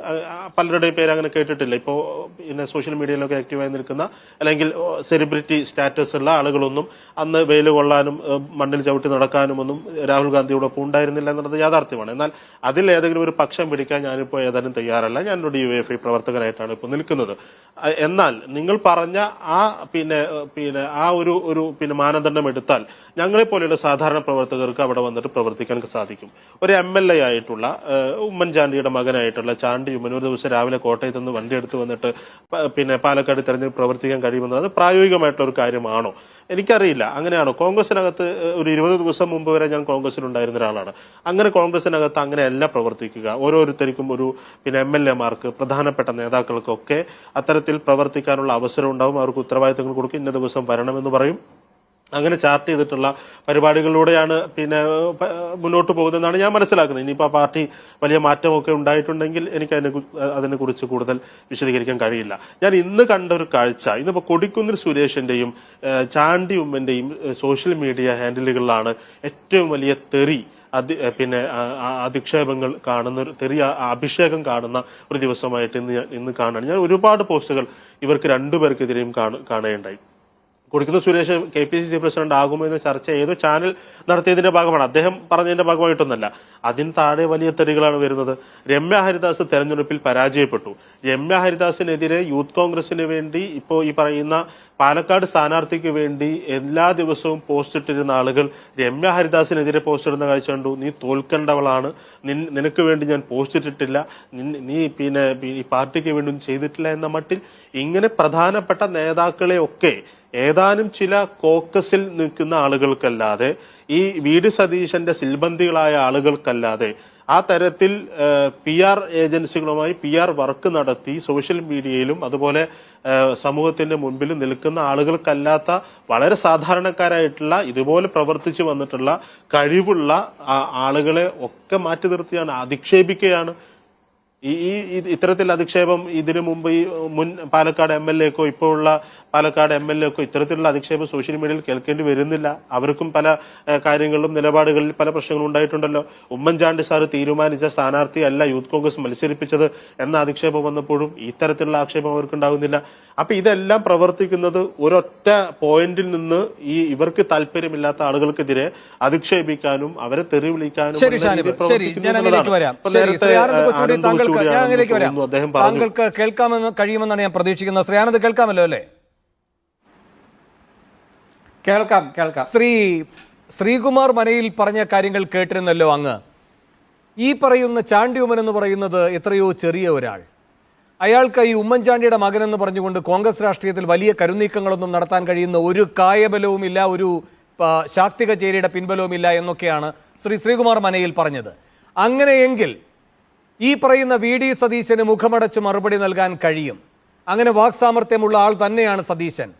പലരുടെയും പേര് അങ്ങനെ കേട്ടിട്ടില്ല. ഇപ്പോൾ പിന്നെ സോഷ്യൽ മീഡിയയിലൊക്കെ ആക്റ്റീവായി നിൽക്കുന്ന അല്ലെങ്കിൽ സെലിബ്രിറ്റി സ്റ്റാറ്റസ് ഉള്ള ആളുകളൊന്നും അന്ന് വെയിൽ കൊള്ളാനും മണ്ണിൽ ചവിട്ടി നടക്കാനും ഒന്നും രാഹുൽ ഗാന്ധിയോടൊപ്പം ഉണ്ടായിരുന്നില്ല എന്നുള്ളത് യാഥാർത്ഥ്യമാണ്. എന്നാൽ അതിൽ ഏതെങ്കിലും ഒരു പക്ഷം പിടിക്കാൻ ഞാനിപ്പോൾ ഏതാനും തയ്യാറല്ല. ഞാനൊരു DYFI പ്രവർത്തകനായിട്ടാണ് ഇപ്പോൾ നിൽക്കുന്നത്. എന്നാൽ നിങ്ങൾ പറഞ്ഞ ആ ആ ഒരു മാനദണ്ഡം എടുത്താൽ ഞങ്ങളെ പോലെയുള്ള സാധാരണ പ്രവർത്തകർക്ക് അവിടെ വന്നിട്ട് പ്രവർത്തിക്കാൻ സാധിക്കും. ഒരു MLA ആയിട്ടുള്ള ഉമ്മൻചാണ്ടിയുടെ മകനായിട്ടുള്ള ചാണ്ടി ഉമ്മൻ ഒരു ദിവസം രാവിലെ കോട്ടയത്ത് നിന്ന് വണ്ടി എടുത്ത് വന്നിട്ട് പാലക്കാട് തെരഞ്ഞെടുപ്പ് പ്രവർത്തിക്കാൻ കഴിയുമെന്നത് അത് പ്രായോഗികമായിട്ടുള്ള ഒരു കാര്യമാണോ? എനിക്കറിയില്ല. അങ്ങനെയാണോ? കോൺഗ്രസിനകത്ത് ഒരു 20 ദിവസം മുമ്പ് വരെ ഞാൻ കോൺഗ്രസിലുണ്ടായിരുന്ന ഒരാളാണ്. അങ്ങനെ കോൺഗ്രസിനകത്ത് അങ്ങനെയല്ല പ്രവർത്തിക്കുക. ഓരോരുത്തർക്കും ഒരു MLA-മാർക്ക്, പ്രധാനപ്പെട്ട നേതാക്കൾക്കൊക്കെ അത്തരത്തിൽ പ്രവർത്തിക്കാനുള്ള അവസരം ഉണ്ടാവും. അവർക്ക് ഉത്തരവാദിത്തങ്ങൾ കൊടുക്കും. ഇന്ന ദിവസം വരണമെന്ന് പറയും. അങ്ങനെ ചാർട്ട് ചെയ്തിട്ടുള്ള പരിപാടികളിലൂടെയാണ് മുന്നോട്ട് പോകുന്നതെന്നാണ് ഞാൻ മനസ്സിലാക്കുന്നത്. ഇനിയിപ്പോൾ പാർട്ടി വലിയ മാറ്റമൊക്കെ ഉണ്ടായിട്ടുണ്ടെങ്കിൽ എനിക്ക് അതിനെക്കുറിച്ച് കൂടുതൽ വിശദീകരിക്കാൻ കഴിയില്ല. ഞാൻ ഇന്ന് കണ്ട ഒരു കാഴ്ച, ഇന്നിപ്പോൾ കൊടിക്കുന്നിൽ സുരേഷിന്റെയും ചാണ്ടി ഉമ്മന്റെയും സോഷ്യൽ മീഡിയ ഹാൻഡിലുകളിലാണ് ഏറ്റവും വലിയ തെറി അധിക്ഷേപങ്ങൾ കാണുന്ന ഒരു തെറി അഭിഷേകം കാണുന്ന ഒരു ദിവസമായിട്ട് ഇന്ന് കാണുകയാണ്. ഞാൻ ഒരുപാട് പോസ്റ്റുകൾ ഇവർക്ക് രണ്ടുപേർക്കെതിരെയും കാണുകയുണ്ടായി. കൊടിക്കുന്നിൽ സുരേഷ് KPCC പ്രസിഡന്റ് ആകുമെന്ന ചർച്ച ഏതോ ചാനൽ നടത്തിയതിന്റെ ഭാഗമാണ്. അദ്ദേഹം പറഞ്ഞതിന്റെ ഭാഗമായിട്ടൊന്നല്ല. അതിന് താഴെ വലിയ തെറികളാണ് വരുന്നത്. രമ്യ ഹരിദാസ് തെരഞ്ഞെടുപ്പിൽ പരാജയപ്പെട്ടു. രമ്യ ഹരിദാസിനെതിരെ യൂത്ത് കോൺഗ്രസിന് വേണ്ടി ഇപ്പോൾ ഈ പറയുന്ന പാലക്കാട് സ്ഥാനാർത്ഥിക്ക് വേണ്ടി എല്ലാ ദിവസവും പോസ്റ്റ് ഇട്ടിരുന്ന ആളുകൾ രമ്യ ഹരിദാസിനെതിരെ പോസ്റ്റ് ഇടുന്ന കാഴ്ച കണ്ടു. നീ തോൽക്കേണ്ടവളാണ്, നിനക്ക് വേണ്ടി ഞാൻ പോസ്റ്റ് ഇട്ടിട്ടില്ല, നീ ഈ പാർട്ടിക്ക് വേണ്ടി ഒന്നും ചെയ്തിട്ടില്ല എന്ന മട്ടിൽ ഇങ്ങനെ പ്രധാനപ്പെട്ട നേതാക്കളെ ഒക്കെ ഏതാനും ചില കോക്കസിൽ നിൽക്കുന്ന ആളുകൾക്കല്ലാതെ ഈ വി.ഡി. സതീശന്റെ സിൽബന്ധികളായ ആളുകൾക്കല്ലാതെ ആ തരത്തിൽ PR ഏജൻസികളുമായി PR വർക്ക് നടത്തി സോഷ്യൽ മീഡിയയിലും അതുപോലെ സമൂഹത്തിന്റെ മുൻപിൽ നിൽക്കുന്ന ആളുകൾക്കല്ലാത്ത വളരെ സാധാരണക്കാരായിട്ടുള്ള ഇതുപോലെ പ്രവർത്തിച്ചു വന്നിട്ടുള്ള കഴിവുള്ള ആളുകളെ ഒക്കെ മാറ്റി നിർത്തിയാണ്, അധിക്ഷേപിക്കുകയാണ്. ഈ ഇത്തരത്തിൽ അധിക്ഷേപം ഇതിനു മുമ്പ് ഈ മുൻ പാലക്കാട് MLA-ക്കോ ഇപ്പോഴുള്ള പാലക്കാട് MLA-ക്കോ ഇത്തരത്തിലുള്ള അധിക്ഷേപം സോഷ്യൽ മീഡിയയിൽ കേൾക്കേണ്ടി വരുന്നില്ല. അവർക്കും പല കാര്യങ്ങളിലും നിലപാടുകളിൽ പല പ്രശ്നങ്ങളും ഉണ്ടായിട്ടുണ്ടല്ലോ. ഉമ്മൻചാണ്ടി സാറ് തീരുമാനിച്ച സ്ഥാനാർത്ഥിയല്ല യൂത്ത് കോൺഗ്രസ് മത്സരിപ്പിച്ചത് എന്ന അധിക്ഷേപം വന്നപ്പോഴും ഇത്തരത്തിലുള്ള ആക്ഷേപം അവർക്കുണ്ടാകുന്നില്ല. അപ്പൊ ഇതെല്ലാം പ്രവർത്തിക്കുന്നത് ഒരൊറ്റ പോയിന്റിൽ നിന്ന് ഇവർക്ക് താല്പര്യമില്ലാത്ത ആളുകൾക്കെതിരെ അധിക്ഷേപിക്കാനും അവരെ തെറി വിളിക്കാനും താങ്കൾക്ക് കേൾക്കാമെന്ന് കഴിയുമെന്നാണ് ഞാൻ പ്രതീക്ഷിക്കുന്നത്. ശ്രീയാനന്ദ് കേൾക്കാമല്ലോ അല്ലേ? കേൾക്കാം. ശ്രീകുമാർ മനയിൽ പറഞ്ഞ കാര്യങ്ങൾ കേട്ടിരുന്നല്ലോ അങ്ങ്. ഈ പറയുന്ന ചാണ്ടി ഉമ്മൻ എന്ന് പറയുന്നത് എത്രയോ ചെറിയ ഒരാൾ, അയാൾക്ക് ഈ ഉമ്മൻചാണ്ടിയുടെ മകനെന്ന് പറഞ്ഞുകൊണ്ട് കോൺഗ്രസ് രാഷ്ട്രീയത്തിൽ വലിയ കരുനീക്കങ്ങളൊന്നും നടത്താൻ കഴിയുന്ന ഒരു കായബലവുമില്ല, ഒരു ശാക്തിക ചേരിയുടെ പിൻബലവുമില്ല എന്നൊക്കെയാണ് ശ്രീകുമാർ മനയിൽ പറഞ്ഞത്. അങ്ങനെയെങ്കിൽ ഈ പറയുന്ന വി.ഡി. സതീശന് മുഖമടച്ച് മറുപടി നൽകാൻ കഴിയും. അങ്ങനെ വാക്സാമർത്ഥ്യമുള്ള ആൾ തന്നെയാണ് സതീശൻ.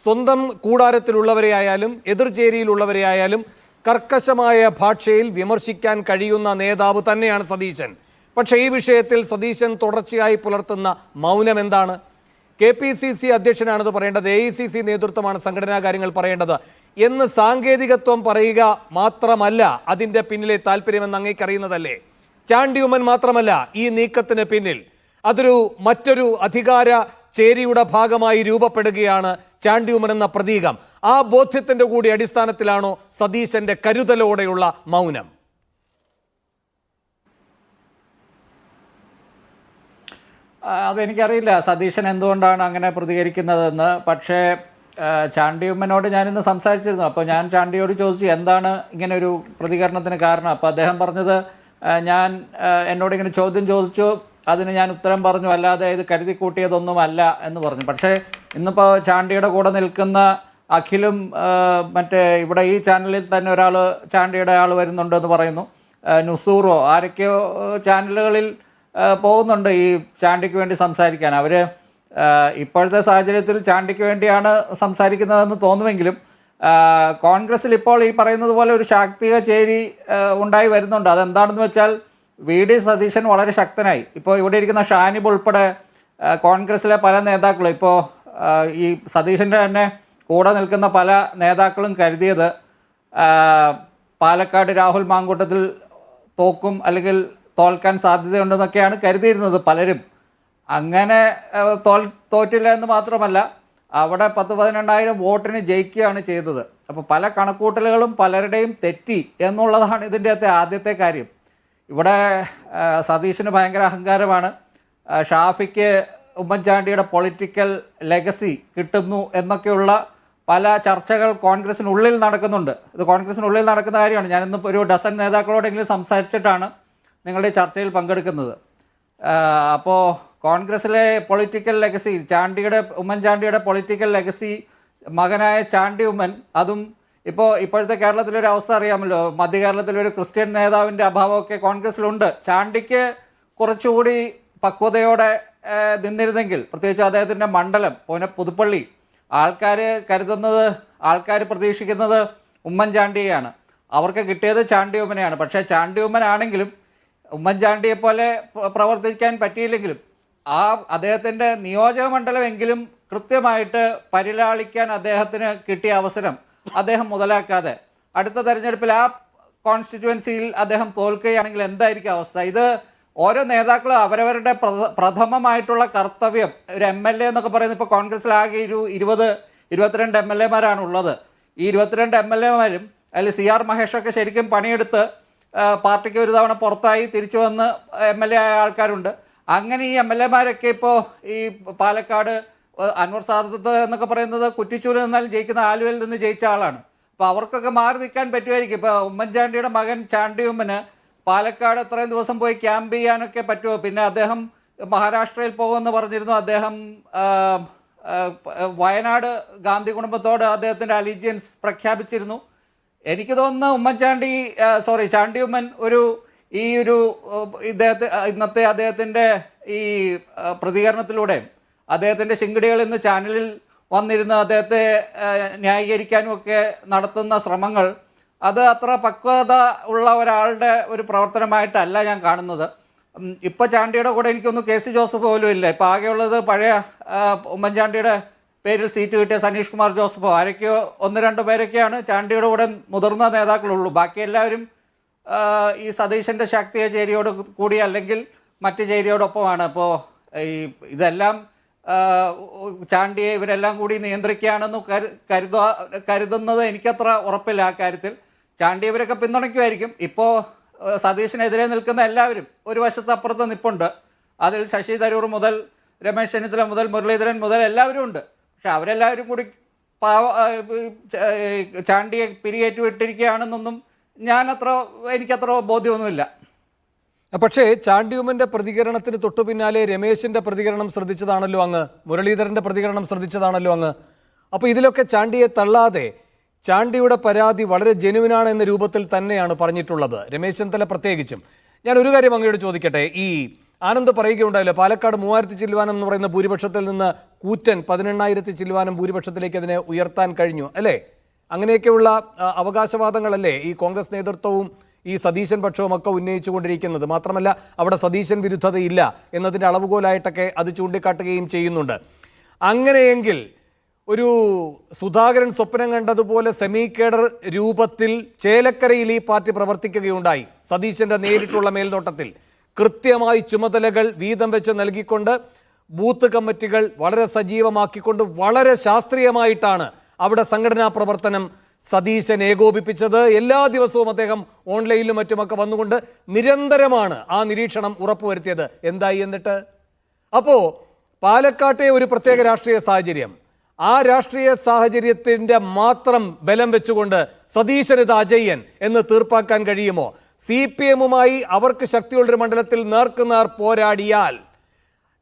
സ്വന്തം കൂടാരത്തിലുള്ളവരെയായാലും എതിർചേരിയിലുള്ളവരെയായാലും കർക്കശമായ ഭാഷയിൽ വിമർശിക്കാൻ കഴിയുന്ന നേതാവ് തന്നെയാണ് സതീശൻ. പക്ഷേ ഈ വിഷയത്തിൽ സതീശൻ തുടർച്ചയായി പുലർത്തുന്ന മൗനം എന്താണ്? KPCC അധ്യക്ഷനാണത് പറയേണ്ടത്, AICC നേതൃത്വമാണ് സംഘടനാ കാര്യങ്ങൾ പറയേണ്ടത് എന്ന് സാങ്കേതികത്വം പറയുക മാത്രമല്ല അതിൻ്റെ പിന്നിലെ താല്പര്യമെന്ന് അങ്ങേക്കറിയുന്നതല്ലേ? ചാണ്ടി ഉമ്മൻ മാത്രമല്ല ഈ നീക്കത്തിന് പിന്നിൽ. അതൊരു മറ്റൊരു അധികാര ചേരിയുടെ ഭാഗമായി രൂപപ്പെടുകയാണ് ചാണ്ടി ഉമ്മൻ എന്ന പ്രതീകം. ആ ബോധ്യത്തിൻ്റെ കൂടി അടിസ്ഥാനത്തിലാണോ സതീശന്റെ കരുതലോടെയുള്ള മൗനം? അതെനിക്കറിയില്ല സതീശൻ എന്തുകൊണ്ടാണ് അങ്ങനെ പ്രതികരിക്കുന്നതെന്ന്. പക്ഷേ ചാണ്ടി ഉമ്മനോട് ഞാനിന്ന് സംസാരിച്ചിരുന്നു. അപ്പോൾ ഞാൻ ചാണ്ടിയോട് ചോദിച്ചു എന്താണ് ഇങ്ങനെ ഒരു പ്രതികരണത്തിന് കാരണം. അപ്പോൾ അദ്ദേഹം പറഞ്ഞത് എന്നോടിങ്ങനെ ചോദ്യം ചോദിച്ചു, അതിന് ഞാൻ ഉത്തരം പറഞ്ഞു, അല്ലാതെ ഇത് കരുതി കൂട്ടിയതൊന്നുമല്ല എന്ന് പറഞ്ഞു. പക്ഷേ ഇന്നിപ്പോൾ ചാണ്ടിയുടെ കൂടെ നിൽക്കുന്ന അഖിലും ഇവിടെ ഈ ചാനലിൽ തന്നെ ഒരാൾ ചാണ്ടിയുടെ ആൾ വരുന്നുണ്ടെന്ന് പറയുന്നു, നുസൂറോ ആരൊക്കെയോ ചാനലുകളിൽ പോകുന്നുണ്ട് ഈ ചാണ്ടിക്ക് വേണ്ടി സംസാരിക്കാൻ. അവർ ഇപ്പോഴത്തെ സാഹചര്യത്തിൽ ചാണ്ടിക്ക് വേണ്ടിയാണ് സംസാരിക്കുന്നതെന്ന് തോന്നുമെങ്കിലും കോൺഗ്രസ്സിൽ ഇപ്പോൾ ഈ പറയുന്നത് പോലെ ഒരു ശാക്തിക ചേരി ഉണ്ടായി വരുന്നുണ്ട്. അതെന്താണെന്ന് വെച്ചാൽ വി.ഡി. സതീശൻ വളരെ ശക്തനായി. ഇപ്പോൾ ഇവിടെ ഇരിക്കുന്ന ഷാനിബ് ഉൾപ്പെടെ കോൺഗ്രസ്സിലെ പല നേതാക്കളും ഇപ്പോൾ ഈ സതീശൻ്റെ തന്നെ കൂടെ നിൽക്കുന്ന പല നേതാക്കളും കരുതിയത് പാലക്കാട് രാഹുൽ മാങ്കൂട്ടത്തിൽ തോക്കും അല്ലെങ്കിൽ തോൽക്കാൻ സാധ്യതയുണ്ടെന്നൊക്കെയാണ് കരുതിയിരുന്നത് പലരും. അങ്ങനെ തോറ്റില്ല എന്ന് മാത്രമല്ല അവിടെ 10-12,000 വോട്ടിന് ജയിക്കുകയാണ് ചെയ്തത്. അപ്പോൾ പല കണക്കൂട്ടലുകളും പലരുടെയും തെറ്റി എന്നുള്ളതാണ് ഇതിൻ്റെ ആദ്യത്തെ കാര്യം. ഇവിടെ സതീശന് ഭയങ്കര അഹങ്കാരമാണ്. ഷാഫിക്ക് ഉമ്മൻചാണ്ടിയുടെ പൊളിറ്റിക്കൽ ലെഗസി കിട്ടുന്നു എന്നൊക്കെയുള്ള പല ചർച്ചകൾ കോൺഗ്രസിനുള്ളിൽ നടക്കുന്നുണ്ട്. ഇത് കോൺഗ്രസിനുള്ളിൽ നടക്കുന്ന കാര്യമാണ്. ഞാനിന്ന് ഒരു ഡസൻ നേതാക്കളോടെങ്കിലും സംസാരിച്ചിട്ടാണ് നിങ്ങളുടെ ചർച്ചയിൽ പങ്കെടുക്കുന്നത്. അപ്പോൾ കോൺഗ്രസിലെ പൊളിറ്റിക്കൽ ലെഗസി ഉമ്മൻചാണ്ടിയുടെ പൊളിറ്റിക്കൽ ലെഗസി മകനായ ചാണ്ടി ഉമ്മൻ, അതും ഇപ്പോഴത്തെ കേരളത്തിലൊരു അവസ്ഥ അറിയാമല്ലോ, മധ്യ കേരളത്തിലൊരു ക്രിസ്ത്യൻ നേതാവിൻ്റെ അഭാവമൊക്കെ കോൺഗ്രസിലുണ്ട്. ചാണ്ടിക്ക് കുറച്ചുകൂടി പക്വതയോടെ നിന്നിരുന്നെങ്കിൽ, പ്രത്യേകിച്ച് അദ്ദേഹത്തിൻ്റെ മണ്ഡലം പുതുപ്പള്ളി, ആൾക്കാർ പ്രതീക്ഷിക്കുന്നത് ഉമ്മൻചാണ്ടിയെയാണ്. അവർക്ക് കിട്ടിയത് ചാണ്ടി ഉമ്മനെയാണ്. പക്ഷേ ചാണ്ടി ഉമ്മനാണെങ്കിലും ഉമ്മൻചാണ്ടിയെ പോലെ പ്രവർത്തിക്കാൻ പറ്റിയില്ലെങ്കിലും അദ്ദേഹത്തിൻ്റെ നിയോജക മണ്ഡലമെങ്കിലും കൃത്യമായിട്ട് പരിലാളിക്കാൻ അദ്ദേഹത്തിന് കിട്ടിയ അവസരം അദ്ദേഹം മുതലാക്കാതെ അടുത്ത തെരഞ്ഞെടുപ്പിൽ ആ കോൺസ്റ്റിറ്റ്യുവൻസിയിൽ അദ്ദേഹം തോൽക്കുകയാണെങ്കിൽ എന്തായിരിക്കും അവസ്ഥ? ഇത് ഓരോ നേതാക്കളും അവരവരുടെ പ്രഥമമായിട്ടുള്ള കർത്തവ്യം, ഒരു MLA എന്നൊക്കെ പറയുന്നത് ഇപ്പോൾ കോൺഗ്രസ്സിലാകെ 22 MLA-മാരാണ് ഉള്ളത്. ഈ 22 MLA-മാരും അതിൽ CR മഹേഷൊക്കെ ശരിക്കും പണിയെടുത്ത് പാർട്ടിക്ക് ഒരു തവണ പുറത്തായി തിരിച്ചു വന്ന് MLA ആയ ആൾക്കാരുണ്ട്. അങ്ങനെ ഈ MLA-മാരൊക്കെ ഇപ്പോൾ ഈ പാലക്കാട് അൻവർ സാദത്ത് എന്നൊക്കെ പറയുന്നത് കുറ്റിച്ചൂരിൽ നിന്നാൽ ജയിക്കുന്ന ആലുവയിൽ നിന്ന് ജയിച്ച ആളാണ്. അപ്പോൾ അവർക്കൊക്കെ മാറി നിൽക്കാൻ പറ്റുമായിരിക്കും. ഇപ്പോൾ ഉമ്മൻചാണ്ടിയുടെ മകൻ ചാണ്ടി ഉമ്മന് പാലക്കാട് എത്രയും ദിവസം പോയി ക്യാമ്പ് ചെയ്യാനൊക്കെ പറ്റുമോ? പിന്നെ അദ്ദേഹം മഹാരാഷ്ട്രയിൽ പോകുമെന്ന് പറഞ്ഞിരുന്നു. അദ്ദേഹം വയനാട് ഗാന്ധി കുടുംബത്തോട് അദ്ദേഹത്തിൻ്റെ അലീജിയൻസ് പ്രഖ്യാപിച്ചിരുന്നു. എനിക്ക് തോന്നുന്നു ചാണ്ടി ഉമ്മൻ ഈ ഒരു ഇന്നത്തെ അദ്ദേഹത്തിൻ്റെ ഈ പ്രതികരണത്തിലൂടെ അദ്ദേഹത്തിൻ്റെ ശിങ്കിടികൾ ഇന്ന് ചാനലിൽ വന്നിരുന്ന് അദ്ദേഹത്തെ ന്യായീകരിക്കാനും ഒക്കെ നടത്തുന്ന ശ്രമങ്ങൾ അത് അത്ര പക്വത ഉള്ള ഒരാളുടെ ഒരു പ്രവർത്തനമായിട്ടല്ല ഞാൻ കാണുന്നത്. ഇപ്പോൾ ചാണ്ടിയുടെ കൂടെ എനിക്കൊന്നും കെ സി ജോസഫ് പോലും ഇല്ല. ഇപ്പോൾ ആകെയുള്ളത് പഴയ ഉമ്മൻചാണ്ടിയുടെ പേരിൽ സീറ്റ് കിട്ടിയ സനീഷ് കുമാർ ജോസഫോ ആരൊക്കെയോ 1-2 പേരൊക്കെയാണ് ചാണ്ടിയുടെ കൂടെ മുതിർന്ന നേതാക്കളുള്ളൂ. ബാക്കി എല്ലാവരും ഈ സതീശൻ്റെ ശാക്തിയ ചേരിയോട് കൂടി അല്ലെങ്കിൽ മറ്റ് ചേരിയോടൊപ്പമാണ്. അപ്പോൾ ഇതെല്ലാം ചാണ്ടിയെ ഇവരെല്ലാം കൂടി നിയന്ത്രിക്കുകയാണെന്ന് കരുതുന്നത് എനിക്കത്ര ഉറപ്പില്ല. ആ കാര്യത്തിൽ ചാണ്ടി ഇവരൊക്കെ പിന്തുണയ്ക്കുമായിരിക്കും. ഇപ്പോൾ സതീശനെതിരെ നിൽക്കുന്ന എല്ലാവരും ഒരു വശത്ത് അപ്പുറത്ത് നിൽപ്പുണ്ട്. അതിൽ ശശി തരൂർ മുതൽ രമേശ് ചെന്നിത്തല മുതൽ മുരളീധരൻ മുതൽ എല്ലാവരും ഉണ്ട്. പക്ഷെ അവരെല്ലാവരും കൂടി ചാണ്ടിയെ പിരികേറ്റ് വിട്ടിരിക്കുകയാണെന്നൊന്നും എനിക്കത്ര ബോധ്യമൊന്നുമില്ല. പക്ഷേ ചാണ്ടി ഉമ്മന്റെ പ്രതികരണത്തിന് തൊട്ടു പിന്നാലെ രമേശിന്റെ പ്രതികരണം ശ്രദ്ധിച്ചതാണല്ലോ അങ്ങ്, മുരളീധരന്റെ പ്രതികരണം ശ്രദ്ധിച്ചതാണല്ലോ അങ്ങ്. അപ്പോൾ ഇതിലൊക്കെ ചാണ്ടിയെ തള്ളാതെ ചാണ്ടിയുടെ പരാതി വളരെ ജെനുവിനാണ് എന്ന രൂപത്തിൽ തന്നെയാണ് പറഞ്ഞിട്ടുള്ളത്, രമേശ് ചെന്നിത്തല പ്രത്യേകിച്ചും. ഞാൻ ഒരു കാര്യം അങ്ങയോട് ചോദിക്കട്ടെ. ഈ ആനന്ദ് പറയുകയുണ്ടായല്ലോ, പാലക്കാട് 3000 ചില്ലുവാനം എന്ന് പറയുന്ന ഭൂരിപക്ഷത്തിൽ നിന്ന് കൂറ്റൻ 18,000 ചില്ലുവാനം ഭൂരിപക്ഷത്തിലേക്ക് അതിനെ ഉയർത്താൻ കഴിഞ്ഞു അല്ലേ? അങ്ങനെയൊക്കെയുള്ള അവകാശവാദങ്ങളല്ലേ ഈ കോൺഗ്രസ് നേതൃത്വവും ഈ സതീശൻ പക്ഷവും ഒക്കെ ഉന്നയിച്ചുകൊണ്ടിരിക്കുന്നത്. മാത്രമല്ല അവിടെ സതീശൻ വിരുദ്ധതയില്ല എന്നതിൻ്റെ അളവുകോലായിട്ടൊക്കെ അത് ചൂണ്ടിക്കാട്ടുകയും ചെയ്യുന്നുണ്ട്. അങ്ങനെയെങ്കിൽ ഒരു സുധാകരൻ സ്വപ്നം കണ്ടതുപോലെ സെമി കേഡർ രൂപത്തിൽ ചേലക്കരയിൽ ഈ പാർട്ടി പ്രവർത്തിക്കുകയുണ്ടായി. സതീശൻ്റെ നേരിട്ടുള്ള മേൽനോട്ടത്തിൽ കൃത്യമായി ചുമതലകൾ വീതം വെച്ച് നൽകിക്കൊണ്ട് ബൂത്ത് കമ്മിറ്റികൾ വളരെ സജീവമാക്കിക്കൊണ്ട് വളരെ ശാസ്ത്രീയമായിട്ടാണ് അവിടെ സംഘടനാ പ്രവർത്തനം സതീശൻ ഏകോപിപ്പിച്ചത്. എല്ലാ ദിവസവും അദ്ദേഹം ഓൺലൈനിലും മറ്റുമൊക്കെ വന്നുകൊണ്ട് നിരന്തരമാണ് ആ നിരീക്ഷണം ഉറപ്പുവരുത്തിയത്. എന്തായി എന്നിട്ട്? അപ്പോൾ പാലക്കാട്ടെ ഒരു പ്രത്യേക രാഷ്ട്രീയ സാഹചര്യം, ആ രാഷ്ട്രീയ സാഹചര്യത്തിൻ്റെ മാത്രം ബലം വെച്ചുകൊണ്ട് സതീശനിത് അജയ്യൻ എന്ന് തീർപ്പാക്കാൻ കഴിയുമോ? CPM-ഉമായി അവർക്ക് ശക്തിയുള്ളൊരു മണ്ഡലത്തിൽ നേർക്കുനേർ പോരാടിയാൽ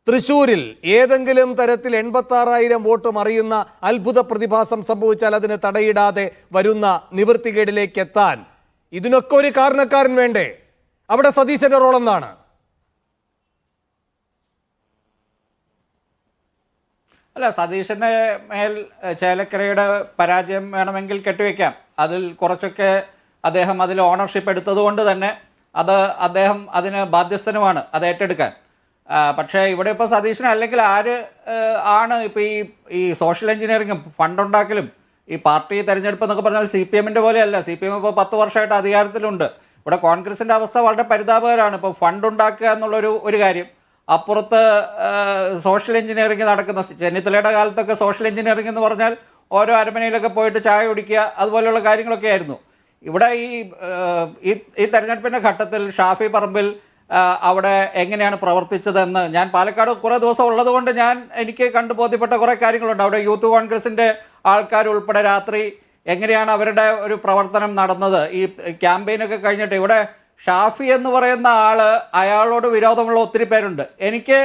തൃശ്ശൂരിൽ ഏതെങ്കിലും തരത്തിൽ 86,000 വോട്ട് മറിയുന്ന അത്ഭുത പ്രതിഭാസം സംഭവിച്ചാൽ അതിന് തടയിടാതെ വരുന്ന നിവൃത്തികേടിലേക്ക് എത്താൻ ഇതിനൊക്കെ ഒരു കാരണക്കാരൻ വേണ്ടേ? അവിടെ സതീശന്റെ റോൾ എന്താണ്? അല്ല, സതീശന്റെ മേൽ ചേലക്കരയുടെ പരാജയം വേണമെങ്കിൽ കെട്ടിവെക്കാം. അതിൽ കുറച്ചൊക്കെ അദ്ദേഹം അതിൽ ഓണർഷിപ്പ് എടുത്തത് കൊണ്ട് തന്നെ അദ്ദേഹം അതിന് ബാധ്യസ്ഥനുമാണ് അത് ഏറ്റെടുക്കാൻ. പക്ഷേ ഇവിടെ ഇപ്പോൾ സതീശന് അല്ലെങ്കിൽ ആണ് ഇപ്പോൾ ഈ സോഷ്യൽ എഞ്ചിനീയറിങ്ങും ഫണ്ടുണ്ടാക്കലും ഈ പാർട്ടി തെരഞ്ഞെടുപ്പ് എന്നൊക്കെ പറഞ്ഞാൽ CPM-ൻ്റെ പോലെയല്ല. CPM ഇപ്പോൾ 10 വർഷമായിട്ട് അധികാരത്തിലുണ്ട്. ഇവിടെ കോൺഗ്രസിൻ്റെ അവസ്ഥ വളരെ പരിതാപകരമാണ്. ഇപ്പോൾ ഫണ്ടുണ്ടാക്കുക എന്നുള്ളൊരു കാര്യം, അപ്പുറത്ത് സോഷ്യൽ എഞ്ചിനീയറിംഗ് നടക്കുന്ന ചെന്നിത്തലയുടെ കാലത്തൊക്കെ സോഷ്യൽ എഞ്ചിനീയറിംഗ് എന്ന് പറഞ്ഞാൽ ഓരോ അരമനയിലൊക്കെ പോയിട്ട് ചായ കുടിക്കുക അതുപോലെയുള്ള കാര്യങ്ങളൊക്കെ ആയിരുന്നു. ഇവിടെ ഈ തെരഞ്ഞെടുപ്പിൻ്റെ ഘട്ടത്തിൽ ഷാഫി പറമ്പിൽ അവിടെ എങ്ങനെയാണ് പ്രവർത്തിച്ചതെന്ന് ഞാൻ പാലക്കാട് കുറേ ദിവസം ഉള്ളതുകൊണ്ട് എനിക്ക് കണ്ടു ബോധ്യപ്പെട്ട കുറേ കാര്യങ്ങളുണ്ട്. അവിടെ യൂത്ത് കോൺഗ്രസിൻ്റെ ആൾക്കാരുൾപ്പെടെ രാത്രി എങ്ങനെയാണ് അവരുടെ ഒരു പ്രവർത്തനം നടന്നത് ഈ ക്യാമ്പയിനൊക്കെ കഴിഞ്ഞിട്ട്. ഇവിടെ ഷാഫി എന്ന് പറയുന്ന അയാളോട് വിരോധമുള്ള ഒത്തിരി പേരുണ്ട്. എനിക്ക്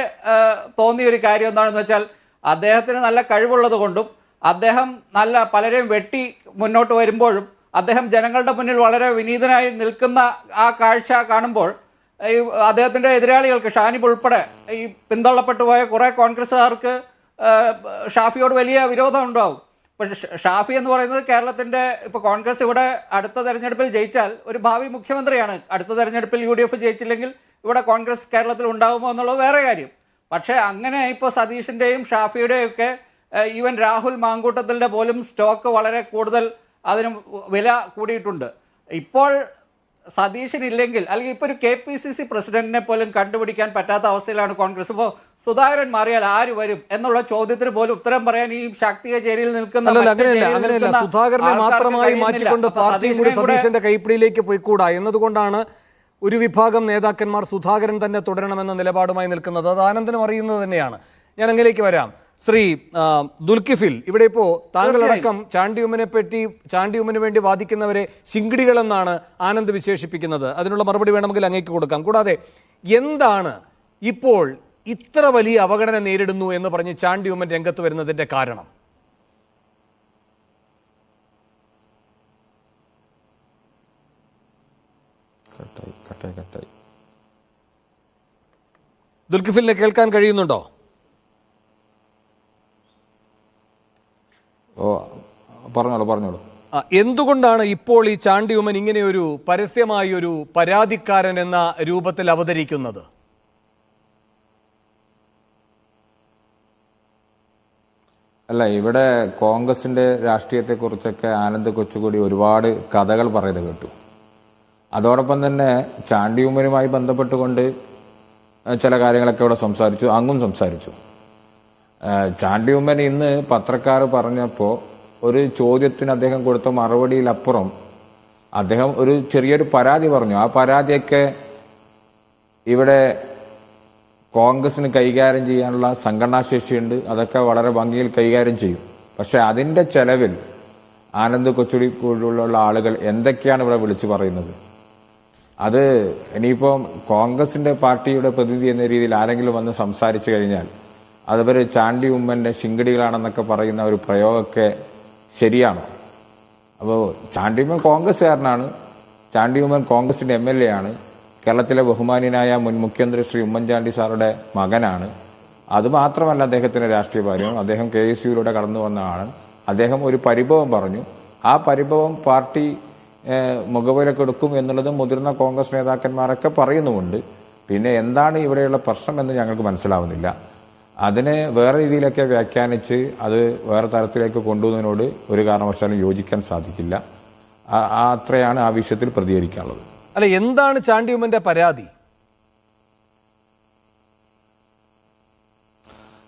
തോന്നിയൊരു കാര്യം എന്താണെന്ന് വെച്ചാൽ അദ്ദേഹത്തിന് നല്ല കഴിവുള്ളത് കൊണ്ടും അദ്ദേഹം നല്ല പലരെയും വെട്ടി മുന്നോട്ട് വരുമ്പോഴും അദ്ദേഹം ജനങ്ങളുടെ മുന്നിൽ വളരെ വിനീതനായി നിൽക്കുന്ന ആ കാഴ്ച കാണുമ്പോൾ ഈ അദ്ദേഹത്തിൻ്റെ എതിരാളികൾക്ക് ഷാനിബ് ഉൾപ്പെടെ ഈ പിന്തള്ളപ്പെട്ടു പോയ കുറേ കോൺഗ്രസ്സുകാർക്ക് ഷാഫിയോട് വലിയ വിരോധം ഉണ്ടാവും. പക്ഷേ ഷാഫി എന്ന് പറയുന്നത് കേരളത്തിൻ്റെ ഇപ്പോൾ കോൺഗ്രസ് ഇവിടെ അടുത്ത തെരഞ്ഞെടുപ്പിൽ ജയിച്ചാൽ ഒരു ഭാവി മുഖ്യമന്ത്രിയാണ്. അടുത്ത തെരഞ്ഞെടുപ്പിൽ UDF ജയിച്ചില്ലെങ്കിൽ ഇവിടെ കോൺഗ്രസ് കേരളത്തിൽ ഉണ്ടാകുമോ എന്നുള്ളത് വേറെ കാര്യം. പക്ഷേ അങ്ങനെ ഇപ്പോൾ സതീശൻ്റെയും ഷാഫിയുടെയും ഒക്കെ ഈവൻ രാഹുൽ മാങ്കൂട്ടത്തിൻ്റെ പോലും സ്റ്റോക്ക് വളരെ കൂടുതൽ അതിന് വില കൂടിയിട്ടുണ്ട്. ഇപ്പോൾ സതീശനില്ലെങ്കിൽ അല്ലെങ്കിൽ ഇപ്പോൾ ഒരു KPCC പ്രസിഡന്റിനെ പോലും കണ്ടുപിടിക്കാൻ പറ്റാത്ത അവസ്ഥയിലാണ് കോൺഗ്രസ്. ഇപ്പോൾ സുധാകരൻ മാറിയാൽ ആര് വരും എന്നുള്ള ചോദ്യത്തിന് പോലും ഉത്തരം പറയാൻ ഈ ശാക്തിക ചേരിയിൽ നിൽക്കുന്ന അങ്ങനെയല്ല സുധാകരനെ മാത്രമായി മാറ്റിക്കൊണ്ട് പാർട്ടി കൂടി സതീശന്റെ കൈപ്പിടിയിലേക്ക് പോയിക്കൂടാ എന്നതുകൊണ്ടാണ് ഒരു വിഭാഗം നേതാക്കന്മാർ സുധാകരൻ തന്നെ തുടരണമെന്ന നിലപാടുമായി നിൽക്കുന്നത്. അത് ആനന്ദനും അറിയുന്നത് തന്നെയാണ്. ഞാൻ അങ്ങനെയൊക്കെ വരാം. ശ്രീ ദുൽക്കിഫിൽ, ഇവിടെ ഇപ്പോൾ താങ്കളടക്കം ചാണ്ടി ഉമ്മന് വേണ്ടി വാദിക്കുന്നവരെ ശിങ്കിടികളെന്നാണ് ആനന്ദ് വിശേഷിപ്പിക്കുന്നത്. അതിനുള്ള മറുപടി വേണമെങ്കിൽ അങ്ങേക്ക് കൊടുക്കാം. കൂടാതെ എന്താണ് ഇപ്പോൾ ഇത്ര വലിയ അവഗണന നേരിടുന്നു എന്ന് പറഞ്ഞ് ചാണ്ടി ഉമ്മൻ രംഗത്ത് വരുന്നതിന്റെ കാരണം? ദുൽഖിഫിലിനെ കേൾക്കാൻ കഴിയുന്നുണ്ടോ? പറഞ്ഞോളൂ. എന്തുകൊണ്ടാണ് ഇപ്പോൾ ഈ ചാണ്ടി ഉമ്മൻ ഇങ്ങനെ ഒരു പരസ്യമായി ഒരു പരാതിക്കാരൻ എന്ന രൂപത്തിൽ അവതരിക്കുന്നത്? അല്ല, ഇവിടെ കോൺഗ്രസിന്റെ രാഷ്ട്രീയത്തെക്കുറിച്ചൊക്കെ ആനന്ദ് കൊച്ചുകൂടി ഒരുപാട് കഥകൾ പറയുന്നത് കേട്ടു. അതോടൊപ്പം തന്നെ ചാണ്ടി ഉമ്മനുമായി ബന്ധപ്പെട്ടുകൊണ്ട് ചില കാര്യങ്ങളൊക്കെ ഇവിടെ സംസാരിച്ചു, അങ്ങും സംസാരിച്ചു. ചാണ്ടി ഉമ്മൻ ഇന്ന് പത്രക്കാർ പറഞ്ഞപ്പോൾ ഒരു ചോദ്യത്തിന് അദ്ദേഹം കൊടുത്ത മറുപടിയിലപ്പുറം അദ്ദേഹം ഒരു ചെറിയൊരു പരാതി പറഞ്ഞു. ആ പരാതിയൊക്കെ ഇവിടെ കോൺഗ്രസിന് കൈകാര്യം ചെയ്യാനുള്ള സംഘടനാശേഷിയുണ്ട്, അതൊക്കെ വളരെ ഭംഗിയിൽ കൈകാര്യം ചെയ്യും. പക്ഷെ അതിൻ്റെ ചെലവിൽ ആനന്ദ് കൊച്ചുടി പോലുള്ള ആളുകൾ എന്തൊക്കെയാണ് ഇവിടെ വിളിച്ചു പറയുന്നത്? അത് ഇനിയിപ്പം കോൺഗ്രസിന്റെ പാർട്ടിയുടെ പ്രതിനിധി എന്ന രീതിയിൽ ആരെങ്കിലും വന്ന് സംസാരിച്ചു കഴിഞ്ഞാൽ അതുവരെ ചാണ്ടി ഉമ്മന്റെ ശിങ്കടികളാണെന്നൊക്കെ പറയുന്ന ഒരു പ്രയോഗമൊക്കെ ശരിയാണോ? അപ്പോൾ ചാണ്ടി ഉമ്മൻ കോൺഗ്രസ്സുകാരനാണ്, ചാണ്ടി ഉമ്മൻ കോൺഗ്രസിന്റെ MLA ആണ്, കേരളത്തിലെ ബഹുമാന്യനായ മുൻ മുഖ്യമന്ത്രി ശ്രീ ഉമ്മൻചാണ്ടി സാറുടെ മകനാണ്. അതുമാത്രമല്ല അദ്ദേഹത്തിന്റെ രാഷ്ട്രീയ ഭാര്യം, അദ്ദേഹം KSUവിലൂടെ കടന്നു വന്നതാണ്. അദ്ദേഹം ഒരു പരിഭവം പറഞ്ഞു. ആ പരിഭവം പാർട്ടി മുഖവിലക്കെടുക്കും എന്നുള്ളത് മുതിർന്ന കോൺഗ്രസ് നേതാക്കന്മാരൊക്കെ പറയുന്നുമുണ്ട്. പിന്നെ എന്താണ് ഇവിടെയുള്ള പ്രശ്നം എന്ന് ഞങ്ങൾക്ക് മനസ്സിലാവുന്നില്ല. അതിനെ വേറെ രീതിയിലൊക്കെ വ്യാഖ്യാനിച്ച് അത് വേറെ തരത്തിലേക്ക് കൊണ്ടുപോകുന്നതിനോട് ഒരു കാരണവശാലും യോജിക്കാൻ സാധിക്കില്ല. അത്രയാണ് ആ വിഷയത്തിൽ പ്രതികരിക്കാനുള്ളത്. അല്ല, എന്താണ് ചാണ്ടി ഉമ്മന്റെ പരാതി?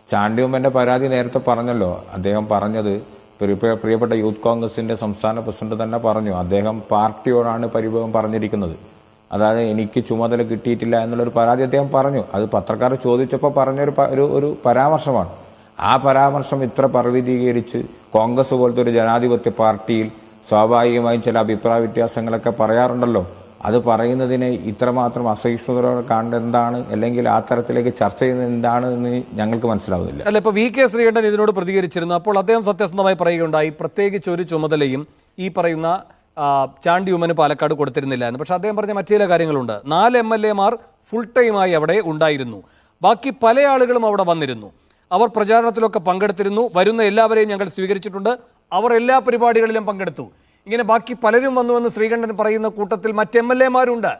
ചാണ്ടി ഉമ്മന്റെ പരാതി നേരത്തെ പറഞ്ഞല്ലോ. അദ്ദേഹം പറഞ്ഞത് പ്രിയപ്പെട്ട യൂത്ത് കോൺഗ്രസിന്റെ സംസ്ഥാന പ്രസിഡന്റ് തന്നെ പറഞ്ഞു, അദ്ദേഹം പാർട്ടിയോടാണ് പരിഭവം പറഞ്ഞിരിക്കുന്നത്. അതായത് എനിക്ക് ചുമതല കിട്ടിയിട്ടില്ല എന്നുള്ളൊരു പരാതി അദ്ദേഹം പറഞ്ഞു. അത് പത്രക്കാർ ചോദിച്ചപ്പോൾ പറഞ്ഞൊരു പരാമർശമാണ്. ആ പരാമർശം ഇത്ര പർവ്വതീകരിച്ച് കോൺഗ്രസ് പോലത്തെ ഒരു ജനാധിപത്യ പാർട്ടിയിൽ സ്വാഭാവികമായും ചില അഭിപ്രായ വ്യത്യാസങ്ങളൊക്കെ പറയാറുണ്ടല്ലോ. അത് പറയുന്നതിനെ ഇത്രമാത്രം അസഹിഷ്ണുതയോടെ കാണേണ്ട എന്താണ്, അല്ലെങ്കിൽ ആ തരത്തിലേക്ക് ചർച്ച ചെയ്യുന്നത് എന്താണ് എന്ന് ഞങ്ങൾക്ക് മനസ്സിലാവുന്നില്ല. അല്ല, ഇപ്പോൾ VK ശ്രീകണ്ഠൻ ഇതിനോട് പ്രതികരിച്ചിരുന്നു. അപ്പോൾ അദ്ദേഹം സത്യസന്ധമായി പറയുകയുണ്ടായി, പ്രത്യേകിച്ച് ഒരു ചുമതലയും ഈ പറയുന്ന ചാണ്ടി ഉമ്മന് പാലക്കാട് കൊടുത്തിരുന്നില്ല എന്ന്. പക്ഷെ അദ്ദേഹം പറഞ്ഞ മറ്റു ചില കാര്യങ്ങളുണ്ട്. 4 MLA-മാർ ഫുൾ ടൈമായി അവിടെ ഉണ്ടായിരുന്നു, ബാക്കി പല ആളുകളും അവിടെ വന്നിരുന്നു, അവർ പ്രചാരണത്തിലൊക്കെ പങ്കെടുത്തിരുന്നു, വരുന്ന എല്ലാവരെയും ഞങ്ങൾ സ്വീകരിച്ചിട്ടുണ്ട്, അവർ എല്ലാ പരിപാടികളിലും പങ്കെടുത്തു. ഇങ്ങനെ ബാക്കി പലരും വന്നുവെന്ന് ശ്രീകണ്ഠൻ പറയുന്ന കൂട്ടത്തിൽ മറ്റ് MLA-മാരുണ്ട്.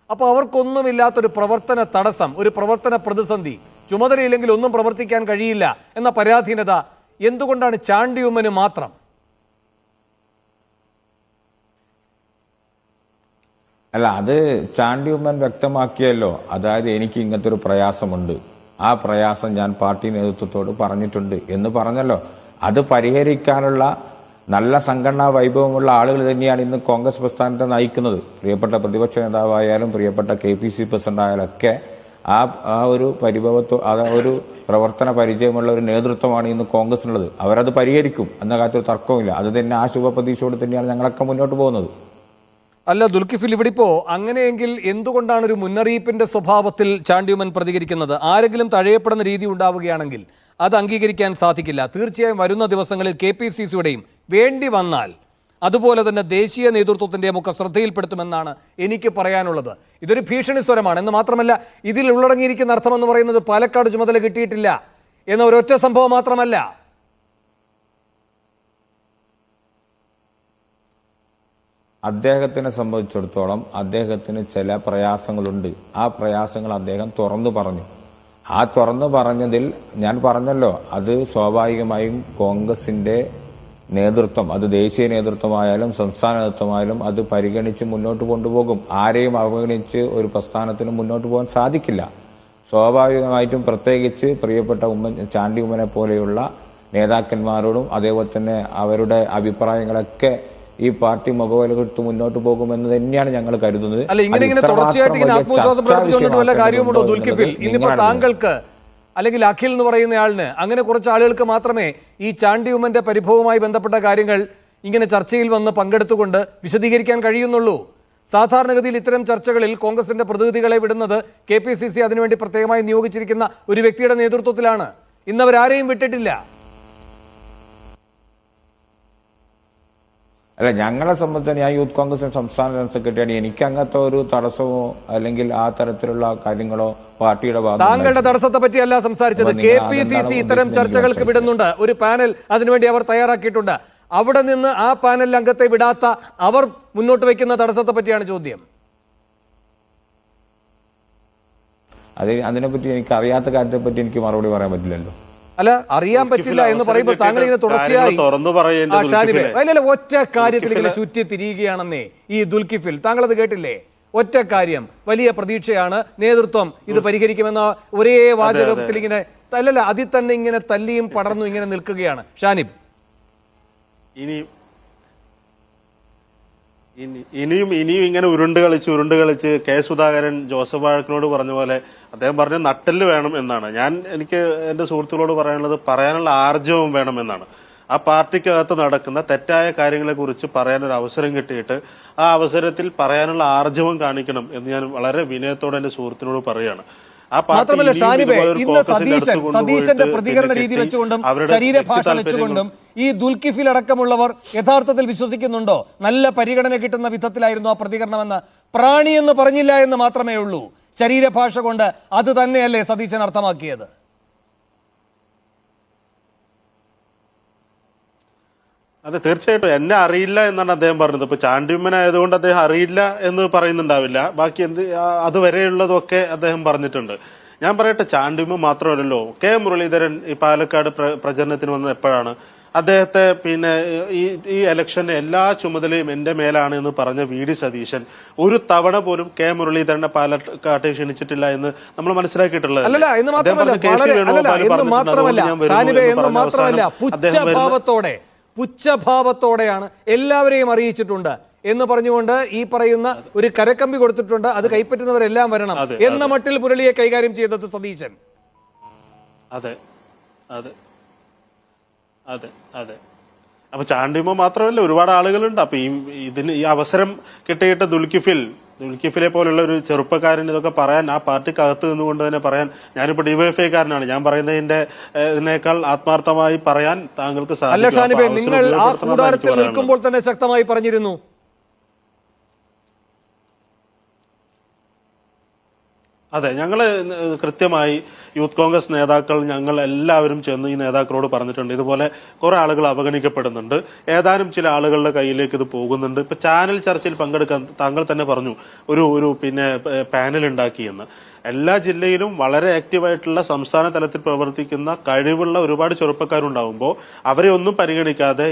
അപ്പോൾ അവർക്കൊന്നുമില്ലാത്തൊരു പ്രവർത്തന തടസ്സം, ഒരു പ്രവർത്തന പ്രതിസന്ധി, ചുമതലയില്ലെങ്കിൽ ഒന്നും പ്രവർത്തിക്കാൻ കഴിയില്ല എന്ന പരാധീനത എന്തുകൊണ്ടാണ് ചാണ്ടി ഉമ്മന് മാത്രം? അല്ല, അത് ചാണ്ടി ഉമ്മൻ വ്യക്തമാക്കിയല്ലോ. അതായത് എനിക്ക് ഇങ്ങനത്തെ ഒരു പ്രയാസമുണ്ട്, ആ പ്രയാസം ഞാൻ പാർട്ടി നേതൃത്വത്തോട് പറഞ്ഞിട്ടുണ്ട് എന്ന് പറഞ്ഞല്ലോ. അത് പരിഹരിക്കാനുള്ള നല്ല സംഘടനാ വൈഭവമുള്ള ആളുകൾ തന്നെയാണ് ഇന്ന് കോൺഗ്രസ് പ്രസ്ഥാനത്തെ നയിക്കുന്നത്. പ്രിയപ്പെട്ട പ്രതിപക്ഷ നേതാവായാലും പ്രിയപ്പെട്ട KPC പ്രസിഡന്റ് ആയാലും ഒക്കെ ആ ഒരു ഒരു പ്രവർത്തന പരിചയമുള്ള ഒരു നേതൃത്വമാണ് ഇന്ന് കോൺഗ്രസിനുള്ളത്. അവരത് പരിഹരിക്കും എന്ന കാര്യത്തിൽ തർക്കവുമില്ല. അത് തന്നെ ആ ശുഭപ്രതീക്ഷയോട് തന്നെയാണ് ഞങ്ങളൊക്കെ മുന്നോട്ട് പോകുന്നത്. അല്ല ദുൽഖിഫിൽ, ഇവിടിപ്പോ അങ്ങനെയെങ്കിൽ എന്തുകൊണ്ടാണ് ഒരു മുന്നറിയിപ്പിന്റെ സ്വഭാവത്തിൽ ചാണ്ടി ഉമ്മൻ പ്രതികരിക്കുന്നത്? ആരെങ്കിലും തഴയപ്പെടുന്ന രീതി ഉണ്ടാവുകയാണെങ്കിൽ അത് അംഗീകരിക്കാൻ സാധിക്കില്ല. തീർച്ചയായും വരുന്ന ദിവസങ്ങളിൽ KPCCയുടെയും വേണ്ടി വന്നാൽ അതുപോലെ തന്നെ ദേശീയ നേതൃത്വത്തിൻ്റെയും ഒക്കെ ശ്രദ്ധയിൽപ്പെടുത്തുമെന്നാണ് എനിക്ക് പറയാനുള്ളത്. ഇതൊരു ഭീഷണി സ്വരമാണ് എന്ന് മാത്രമല്ല, ഇതിൽ ഉള്ളടങ്ങിയിരിക്കുന്ന അർത്ഥമെന്ന് പറയുന്നത് പാലക്കാട് ചുമതല കിട്ടിയിട്ടില്ല എന്ന ഒരൊറ്റ സംഭവം മാത്രമല്ല. അദ്ദേഹത്തിനെ സംബന്ധിച്ചിടത്തോളം അദ്ദേഹത്തിന് ചില പ്രയാസങ്ങളുണ്ട്. ആ പ്രയാസങ്ങൾ അദ്ദേഹം തുറന്നു പറഞ്ഞു. ആ തുറന്നു പറഞ്ഞതിൽ ഞാൻ പറഞ്ഞല്ലോ, അത് സ്വാഭാവികമായും കോൺഗ്രസിന്റെ നേതൃത്വം, അത് ദേശീയ നേതൃത്വമായാലും സംസ്ഥാന നേതൃത്വമായാലും അത് പരിഗണിച്ച് മുന്നോട്ട് കൊണ്ടുപോകും. ആരെയും അവഗണിച്ച് ഒരു പ്രസ്ഥാനത്തിന് മുന്നോട്ട് പോകാൻ സാധിക്കില്ല. സ്വാഭാവികമായിട്ടും പ്രത്യേകിച്ച് പ്രിയപ്പെട്ട ചാണ്ടി ഉമ്മനെ പോലെയുള്ള നേതാക്കന്മാരോടും അതേപോലെ തന്നെ അവരുടെ അഭിപ്രായങ്ങളൊക്കെ ഈ പാർട്ടി മുഖവിലക്കെടുത്ത് മുന്നോട്ട് പോകുമെന്ന് തന്നെയാണ് ഞങ്ങൾ കരുതുന്നത്. അല്ല, ഇങ്ങനെ തുടർച്ചയായിട്ട് ഇങ്ങനെ ആത്മവിശ്വാസം പ്രകടിപ്പിച്ചുകൊണ്ടിട്ട് വല്ല കാര്യമുണ്ടോ ദുൽഖിഫിൽ? ഇന്നിപ്പോ താങ്കൾക്ക് അല്ലെങ്കിൽ അഖിൽ എന്ന് പറയുന്നയാളിന് അങ്ങനെ കുറച്ച് ആളുകൾക്ക് മാത്രമേ ഈ ചാണ്ടി ഉമ്മന്റെ പരിഭവവുമായി ബന്ധപ്പെട്ട കാര്യങ്ങൾ ഇങ്ങനെ ചർച്ചയിൽ വന്ന് പങ്കെടുത്തുകൊണ്ട് വിശദീകരിക്കാൻ കഴിയുന്നുള്ളൂ. സാധാരണഗതിയിൽ ഇത്തരം ചർച്ചകളിൽ കോൺഗ്രസിന്റെ പ്രതിനിധികളെ വിടുന്നത് KPCC അതിനുവേണ്ടി പ്രത്യേകമായി നിയോഗിച്ചിരിക്കുന്ന ഒരു വ്യക്തിയുടെ നേതൃത്വത്തിലാണ്. ഇന്നവരാരെയും വിട്ടിട്ടില്ല. അല്ല, ഞങ്ങളെ സംബന്ധിച്ച് ഞാൻ യൂത്ത് കോൺഗ്രസിന്റെ സംസ്ഥാന ജനറൽ സെക്രട്ടറിയാണ്. എനിക്ക് അങ്ങനത്തെ ഒരു തടസ്സമോ അല്ലെങ്കിൽ ആ തരത്തിലുള്ള കാര്യങ്ങളോ പാർട്ടിയുടെ താങ്കളുടെ തടസ്സത്തെ പറ്റിയല്ല സംസാരിച്ചത്. KPCC ഇത്തരം ചർച്ചകൾക്ക് വിടുന്നുണ്ട്. ഒരു പാനൽ അതിനുവേണ്ടി അവർ തയ്യാറാക്കിയിട്ടുണ്ട്. അവിടെ നിന്ന് ആ പാനൽ അംഗത്തെ വിടാത്ത അവർ മുന്നോട്ട് വയ്ക്കുന്ന തടസ്സത്തെ പറ്റിയാണ് ചോദ്യം. അതിനെപ്പറ്റി എനിക്ക് അറിയാത്ത കാര്യത്തെ പറ്റി എനിക്ക് മറുപടി പറയാൻ പറ്റില്ലല്ലോ. അല്ല, അറിയാൻ പറ്റില്ല എന്ന് പറയുമ്പോൾ താങ്കൾ ഇങ്ങനെ തുടർച്ചയായി അല്ലല്ല ഒറ്റ കാര്യത്തിൽ ഇങ്ങനെ ചുറ്റി തിരിയുകയാണെന്നേ ഈ ദുൽകിഫിൽ. താങ്കൾ അത് കേട്ടില്ലേ? ഒറ്റ കാര്യം, വലിയ പ്രതീക്ഷയാണ്, നേതൃത്വം ഇത് പരിഹരിക്കുമെന്ന ഒരേ വാചകത്തിൽ ഇങ്ങനെ അല്ലല്ല അതിൽ തന്നെ ഇങ്ങനെ തല്ലിയും പടർന്നും ഇങ്ങനെ നിൽക്കുകയാണ് ഷാനിബ്. ഇനിയും ഇങ്ങനെ ഉരുണ്ട് കളിച്ച് കെ സുധാകരൻ ജോസഫ് വാഴക്കിനോട് പറഞ്ഞ പോലെ അദ്ദേഹം പറഞ്ഞ നട്ടെല്ല് വേണം എന്നാണ്. എനിക്ക് എന്റെ സുഹൃത്തുക്കളോട് പറയാനുള്ള ആർജവം വേണമെന്നാണ്. ആ പാർട്ടിക്കകത്ത് നടക്കുന്ന തെറ്റായ കാര്യങ്ങളെ കുറിച്ച് പറയാനൊരു അവസരം കിട്ടിയിട്ട് ആ അവസരത്തിൽ പറയാനുള്ള ആർജവം കാണിക്കണം എന്ന് ഞാൻ വളരെ വിനയത്തോടെ എന്റെ സുഹൃത്തിനോട് പറയുകയാണ്. മാത്രമല്ല ഷാനിബെ, ഇന്ന് സതീശന്റെ പ്രതികരണ രീതി വെച്ചുകൊണ്ടും ശരീരഭാഷ വെച്ചുകൊണ്ടും ഈ ദുൽകിഫിൽ അടക്കമുള്ളവർ യഥാർത്ഥത്തിൽ വിശ്വസിക്കുന്നുണ്ടോ നല്ല പരിഗണന കിട്ടുന്ന വിധത്തിലായിരുന്നു ആ പ്രതികരണമെന്ന്? പ്രാണി എന്ന് പറഞ്ഞില്ല എന്ന് മാത്രമേ ഉള്ളൂ. ശരീരഭാഷ കൊണ്ട് അത് തന്നെയല്ലേ സതീശൻ അർത്ഥമാക്കിയത്? അതെ, തീർച്ചയായിട്ടും എന്നെ അറിയില്ല എന്നാണ് അദ്ദേഹം പറഞ്ഞത്. ഇപ്പൊ ചാണ്ടിയുമ്മനായതുകൊണ്ട് അദ്ദേഹം അറിയില്ല എന്ന് പറയുന്നുണ്ടാവില്ല. ബാക്കി അതുവരെയുള്ളതൊക്കെ അദ്ദേഹം പറഞ്ഞിട്ടുണ്ട്. ഞാൻ പറയട്ടെ, ചാണ്ടിയുമ്മ മാത്രമല്ലല്ലോ, കെ മുരളീധരൻ ഈ പാലക്കാട് പ്രചരണത്തിന് വന്നത് എപ്പോഴാണ്? അദ്ദേഹത്തെ ഈ ഇലക്ഷന്റെ എല്ലാ ചുമതലയും എന്റെ മേലാണ് എന്ന് പറഞ്ഞ VD സതീശൻ ഒരു തവണ പോലും കെ മുരളീധരനെ പാലക്കാട്ടെ ക്ഷണിച്ചിട്ടില്ല എന്ന് നമ്മൾ മനസ്സിലാക്കിയിട്ടുള്ളത്. പുച്ഛഭാവത്തോടെയാണ് എല്ലാവരെയും അറിയിച്ചിട്ടുണ്ട് എന്ന് പറഞ്ഞുകൊണ്ട് ഈ പറയുന്ന ഒരു കരക്കമ്പി കൊടുത്തിട്ടുണ്ട്. അത് കൈപ്പറ്റുന്നവരെല്ലാം വരണം എന്ന മട്ടിൽ മുരളിയെ കൈകാര്യം ചെയ്തത് സതീശൻ. അതെ അതെ അതെ അതെ അപ്പൊ ചാണ്ടിയുമ്മ മാത്രമല്ല, ഒരുപാട് ആളുകളുണ്ട്. അപ്പൊ ഈ അവസരം കിട്ടിയിട്ട് ദുൽകിഫിലെ പോലുള്ള ഒരു ചെറുപ്പക്കാരൻ ഇതൊക്കെ പറയാൻ, ആ പാർട്ടിക്കകത്ത് നിന്നുകൊണ്ട് തന്നെ പറയാൻ, ഞാനിപ്പോ ഡിവൈഎഫ്ഐക്കാരനാണ്, ഞാൻ പറയുന്നതിനേക്കാൾ ആത്മാർത്ഥമായി പറയാൻ താങ്കൾക്ക് സാധിക്കും. നിങ്ങൾ ആ കൂടാരത്തിൽ നിൽക്കുമ്പോൾ തന്നെ ശക്തമായി പറഞ്ഞിരുന്നു. അതെ, ഞങ്ങള് കൃത്യമായി യൂത്ത് കോൺഗ്രസ് നേതാക്കൾ ഞങ്ങൾ എല്ലാവരും ചേർന്ന് ഈ നേതാക്കളോട് പറഞ്ഞിട്ടുണ്ട്. ഇതുപോലെ കുറെ ആളുകൾ അവഗണിക്കപ്പെടുന്നുണ്ട്, ഏതാനും ചില ആളുകളുടെ കയ്യിലേക്ക് ഇത് പോകുന്നുണ്ട്. ഇപ്പൊ ചാനൽ ചർച്ചയിൽ പങ്കെടുക്കാൻ താങ്കൾ തന്നെ പറഞ്ഞു ഒരു പാനൽ ഉണ്ടാക്കിയെന്ന്. എല്ലാ ജില്ലയിലും വളരെ ആക്റ്റീവായിട്ടുള്ള സംസ്ഥാന തലത്തിൽ പ്രവർത്തിക്കുന്ന കഴിവുള്ള ഒരുപാട് ചെറുപ്പക്കാരുണ്ടാവുമ്പോൾ അവരെ ഒന്നും പരിഗണിക്കാതെ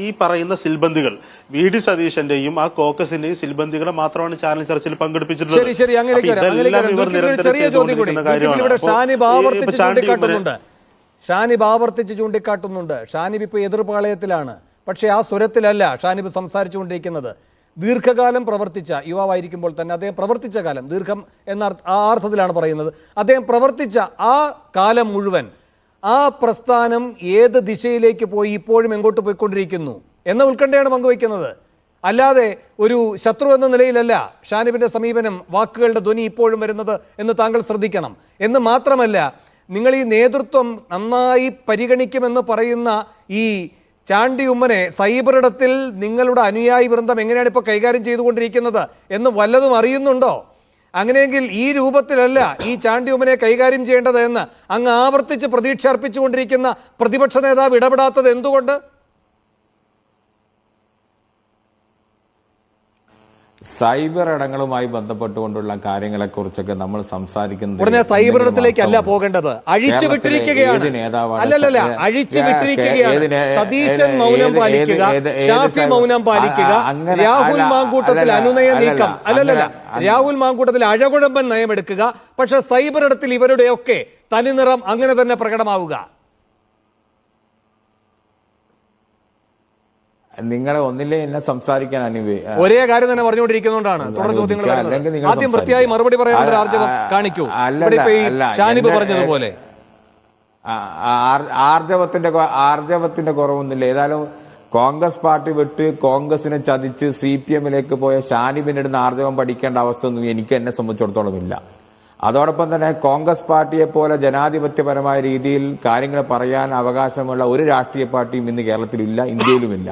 ഈ പറയുന്ന സിൽബന്ദികൾ, VD സതീശന്റെയും ആ കോക്കസിന്റെയും സിൽബന്ദികളെ മാത്രമാണ് ചാനൽ ചർച്ചയിൽ പങ്കെടുപ്പിച്ചിട്ടുള്ളത്. ഷാനിബ് ആവർത്തിച്ച് ചൂണ്ടിക്കാട്ടുന്നുണ്ട്. ഷാനിബ് ഇപ്പൊ എതിർപാളയത്തിലാണ്, പക്ഷെ ആ സ്വരത്തിലല്ല ഷാനിബ് സംസാരിച്ചുകൊണ്ടിരിക്കുന്നത്. ദീർഘകാലം പ്രവർത്തിച്ച യുവാവായിരിക്കുമ്പോൾ തന്നെ അദ്ദേഹം പ്രവർത്തിച്ച കാലം, ദീർഘം എന്ന ആ അർത്ഥത്തിലാണ് പറയുന്നത്, അദ്ദേഹം പ്രവർത്തിച്ച ആ കാലം മുഴുവൻ ആ പ്രസ്ഥാനം ഏത് ദിശയിലേക്ക് പോയി, ഇപ്പോഴും എങ്ങോട്ട് പോയിക്കൊണ്ടിരിക്കുന്നു എന്ന ഉത്കണ്ഠയാണ് പങ്കുവയ്ക്കുന്നത്. അല്ലാതെ ഒരു ശത്രു എന്ന നിലയിലല്ല ഷാനിബിന്റെ സമീപനം, വാക്കുകളുടെ ധ്വനി ഇപ്പോഴും വരുന്നത് എന്ന് താങ്കൾ ശ്രദ്ധിക്കണം. എന്ന് മാത്രമല്ല, നിങ്ങൾ ഈ നേതൃത്വം നന്നായി പരിഗണിക്കുമെന്ന് പറയുന്ന ഈ ചാണ്ടിയുമ്മനെ സൈബറിടത്തിൽ നിങ്ങളുടെ അനുയായി വൃന്ദം എങ്ങനെയാണ് ഇപ്പോൾ കൈകാര്യം ചെയ്തുകൊണ്ടിരിക്കുന്നത് എന്ന് വല്ലതും അറിയുന്നുണ്ടോ? അങ്ങനെയെങ്കിൽ ഈ രൂപത്തിലല്ല ഈ ചാണ്ടിയുമ്മനെ കൈകാര്യം ചെയ്യേണ്ടത് എന്ന് അങ്ങ് ആവർത്തിച്ച് പ്രതീക്ഷ അർപ്പിച്ചുകൊണ്ടിരിക്കുന്ന പ്രതിപക്ഷ നേതാവ് ഇടപെടാത്തത് എന്തുകൊണ്ട്? സൈബർ ഇടങ്ങളുമായി ബന്ധപ്പെട്ടുകൊണ്ടുള്ള കാര്യങ്ങളെ കുറിച്ചൊക്കെ നമ്മൾ സംസാരിക്കുന്നത് ഉടനെ സൈബർ ഇടത്തിലേക്കല്ല പോകേണ്ടത്, അഴിച്ചു വിട്ടിരിക്കുകയാണ്. അല്ലല്ല, അഴിച്ചു വിട്ടിരിക്കുകയാണ്. സതീശൻ മൗനം പാലിക്കുക, ഷാഫി മൗനം പാലിക്കുക, രാഹുൽ മാങ്കൂട്ടത്തിൽ അനുനയ നീക്കം, അല്ലല്ല രാഹുൽ മാങ്കൂട്ടത്തിൽ അഴകുഴമ്പൻ നയമെടുക്കുക. പക്ഷെ സൈബർ ഇടത്തിൽ ഇവരുടെയൊക്കെ തനിനിറം അങ്ങനെ തന്നെ പ്രകടമാവുക. നിങ്ങളെ ഒന്നില്ലേ എന്നെ സംസാരിക്കാൻ ഒരേ കാര്യം തന്നെ പറഞ്ഞുകൊണ്ടിരിക്കുന്നതുകൊണ്ടാണ് തുടർ ചോദ്യങ്ങൾ വരുന്നത്. ആദ്യം വൃത്തിയായി മറുപടി പറയാനുള്ള ആർജവം കാണിക്കൂ. ഷാനിബ് പറഞ്ഞതുപോലെ ആർജവത്തിന്റെ കുറവൊന്നുമില്ല. ഏതായാലും കോൺഗ്രസ് പാർട്ടി വിട്ട് കോൺഗ്രസിനെ ചതിച്ച് CPM-ലേക്ക് പോയ ഷാനിബിന്റെ അടുത്ത് ആർജവം പഠിക്കേണ്ട അവസ്ഥ ഒന്നും എനിക്ക് എന്നെ സംബന്ധിച്ചിടത്തോളം ഇല്ല. അതോടൊപ്പം തന്നെ കോൺഗ്രസ് പാർട്ടിയെ പോലെ ജനാധിപത്യപരമായ രീതിയിൽ കാര്യങ്ങൾ പറയാൻ അവകാശമുള്ള ഒരു രാഷ്ട്രീയ പാർട്ടിയും ഇന്ന് കേരളത്തിലില്ല, ഇന്ത്യയിലുമില്ല.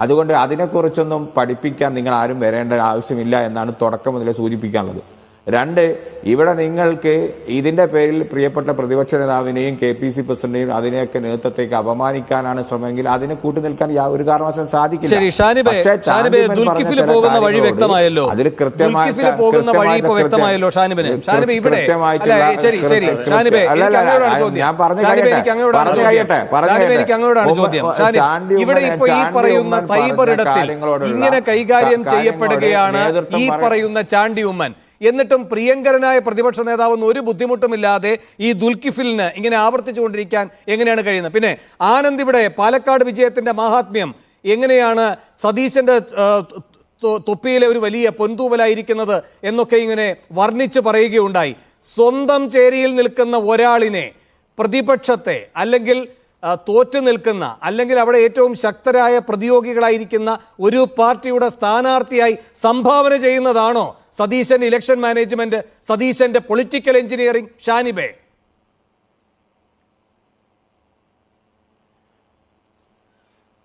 അതുകൊണ്ട് അതിനെക്കുറിച്ചൊന്നും പഠിപ്പിക്കാൻ നിങ്ങൾ ആരും വരേണ്ട ആവശ്യമില്ല എന്നാണ് തുടക്കം മുതലേ സൂചിപ്പിക്കാനുള്ളത്. 2, ഇവിടെ നിങ്ങൾക്ക് ഇതിന്റെ പേരിൽ പ്രിയപ്പെട്ട പ്രതിപക്ഷ നേതാവിനെയും KPC പ്രസിഡന്റിനെയും അതിനെയൊക്കെ നേതൃത്വത്തേക്ക് അപമാനിക്കാനാണ് ശ്രമമെങ്കിൽ അതിനെ കൂട്ടുനിൽക്കാൻ ഒരു കാരണവശാലും സാധിക്കില്ല. ശരി, ഷാനിബേ, ദുൽകിഫിൽ പോകുന്ന വഴി വ്യക്തമായല്ലോ. ദുൽകിഫിൽ പോകുന്ന വഴി ഇപ്പോൾ വ്യക്തമായല്ലോ ഷാനിബിന്. ഷാനിബ് ഇവിടെ ശരി ഷാനിബേ, എനിക്ക് അങ്ങോട്ടാണ് ചോദ്യം. ഷാനിബ്, ഇവിടെ ഇപ്പോൾ ഈ പറയുന്ന സൈബർ ഇടത്തിൽ ഇങ്ങനെ കൈകാര്യം ചെയ്യപ്പെടുകയാണ് ഈ പറയുന്ന ചാണ്ടി ഉമ്മൻ. എന്നിട്ടും പ്രിയങ്കരനായ പ്രതിപക്ഷ നേതാവെന്ന് ഒരു ബുദ്ധിമുട്ടുമില്ലാതെ ഈ ദുൽകിഫിലിന് ഇങ്ങനെ ആവർത്തിച്ചുകൊണ്ടിരിക്കാൻ എങ്ങനെയാണ് കഴിയുന്നത്? പിന്നെ ആനന്ദ് ഇവിടെ പാലക്കാട് വിജയത്തിന്റെ മാഹാത്മ്യം എങ്ങനെയാണ് സതീശന്റെ തൊപ്പിയിലെ ഒരു വലിയ പൊൻതൂവലായിരിക്കുന്നത് എന്നൊക്കെ ഇങ്ങനെ വർണ്ണിച്ച് പറയുകയുണ്ടായി. സ്വന്തം ചേരിയിൽ നിൽക്കുന്ന ഒരാളിനെ പ്രതിപക്ഷത്തെ അല്ലെങ്കിൽ തോറ്റു നിൽക്കുന്ന അല്ലെങ്കിൽ അവിടെ ഏറ്റവും ശക്തരായ പ്രതിയോഗികളായിരിക്കുന്ന ഒരു പാർട്ടിയുടെ സ്ഥാനാർത്ഥിയായി സംഭാവന ചെയ്യുന്നതാണോ സതീശന്റെ ഇലക്ഷൻ മാനേജ്മെന്റ്, സതീശന്റെ പൊളിറ്റിക്കൽ എഞ്ചിനീയറിംഗ്? ഷാനിബേ,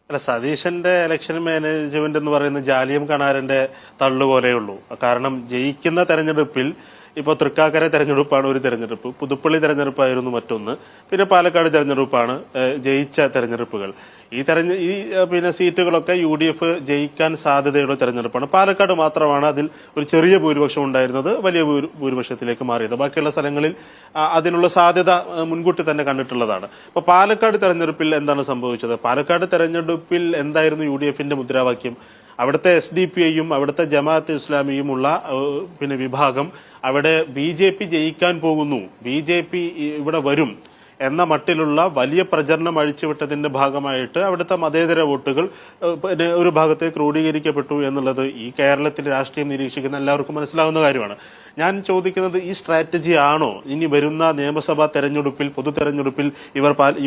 അല്ല, സതീശന്റെ ഇലക്ഷൻ മാനേജ്മെന്റ് എന്ന് പറയുന്നത് ജാലിയം കണാരന്റെ തള്ളുപോലെയുള്ളൂ. കാരണം ജയിക്കുന്ന തെരഞ്ഞെടുപ്പിൽ ഇപ്പോൾ തൃക്കാക്കര തെരഞ്ഞെടുപ്പാണ് ഒരു തെരഞ്ഞെടുപ്പ്, പുതുപ്പള്ളി തെരഞ്ഞെടുപ്പായിരുന്നു മറ്റൊന്ന്, പിന്നെ പാലക്കാട് തെരഞ്ഞെടുപ്പാണ് ജയിച്ച തെരഞ്ഞെടുപ്പുകൾ. ഈ പിന്നെ സീറ്റുകളൊക്കെ UDF ജയിക്കാൻ സാധ്യതയുള്ള തെരഞ്ഞെടുപ്പാണ്. പാലക്കാട് മാത്രമാണ് അതിൽ ഒരു ചെറിയ ഭൂരിപക്ഷം ഉണ്ടായിരുന്നത് വലിയ ഭൂരിപക്ഷത്തിലേക്ക് മാറിയത്. ബാക്കിയുള്ള സ്ഥലങ്ങളിൽ അതിനുള്ള സാധ്യത മുൻകൂട്ടി തന്നെ കണ്ടിട്ടുള്ളതാണ്. അപ്പൊ പാലക്കാട് തെരഞ്ഞെടുപ്പിൽ എന്താണ് സംഭവിച്ചത്? പാലക്കാട് തെരഞ്ഞെടുപ്പിൽ എന്തായിരുന്നു UDFന്റെ മുദ്രാവാക്യം? അവിടുത്തെ SDPIയും അവിടുത്തെ ജമാഅത്തെ ഇസ്ലാമിയുമുള്ള പിന്നെ വിഭാഗം അവിടെ BJP ജയിക്കാൻ പോകുന്നു, BJP ഇവിടെ വരും എന്ന മട്ടിലുള്ള വലിയ പ്രചരണം അഴിച്ചുവിട്ടതിന്റെ ഭാഗമായിട്ട് അവിടുത്തെ മതേതര വോട്ടുകൾ ഒരു ഭാഗത്തെ ക്രോഡീകരിക്കപ്പെട്ടു എന്നുള്ളത് ഈ കേരളത്തിലെ രാഷ്ട്രീയം നിരീക്ഷിക്കുന്ന എല്ലാവർക്കും മനസ്സിലാവുന്ന കാര്യമാണ്. ഞാൻ ചോദിക്കുന്നത്, ഈ സ്ട്രാറ്റജി ആണോ ഇനി വരുന്ന നിയമസഭാ തെരഞ്ഞെടുപ്പിൽ, പൊതു തെരഞ്ഞെടുപ്പിൽ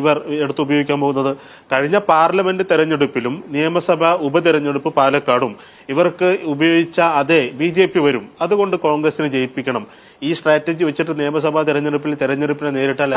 ഇവർ എടുത്തുപയോഗിക്കാൻ പോകുന്നത്? കഴിഞ്ഞ പാർലമെന്റ് തെരഞ്ഞെടുപ്പിലും നിയമസഭാ ഉപതെരഞ്ഞെടുപ്പ് പാലക്കാടും ഇവർക്ക് ഉപയോഗിച്ച അതേ BJP വരും, അതുകൊണ്ട് കോൺഗ്രസിനെ ജയിപ്പിക്കണം. ഈ സ്ട്രാറ്റജി വെച്ചിട്ട് നിയമസഭാ തെരഞ്ഞെടുപ്പിനെ നേരിട്ടാൽ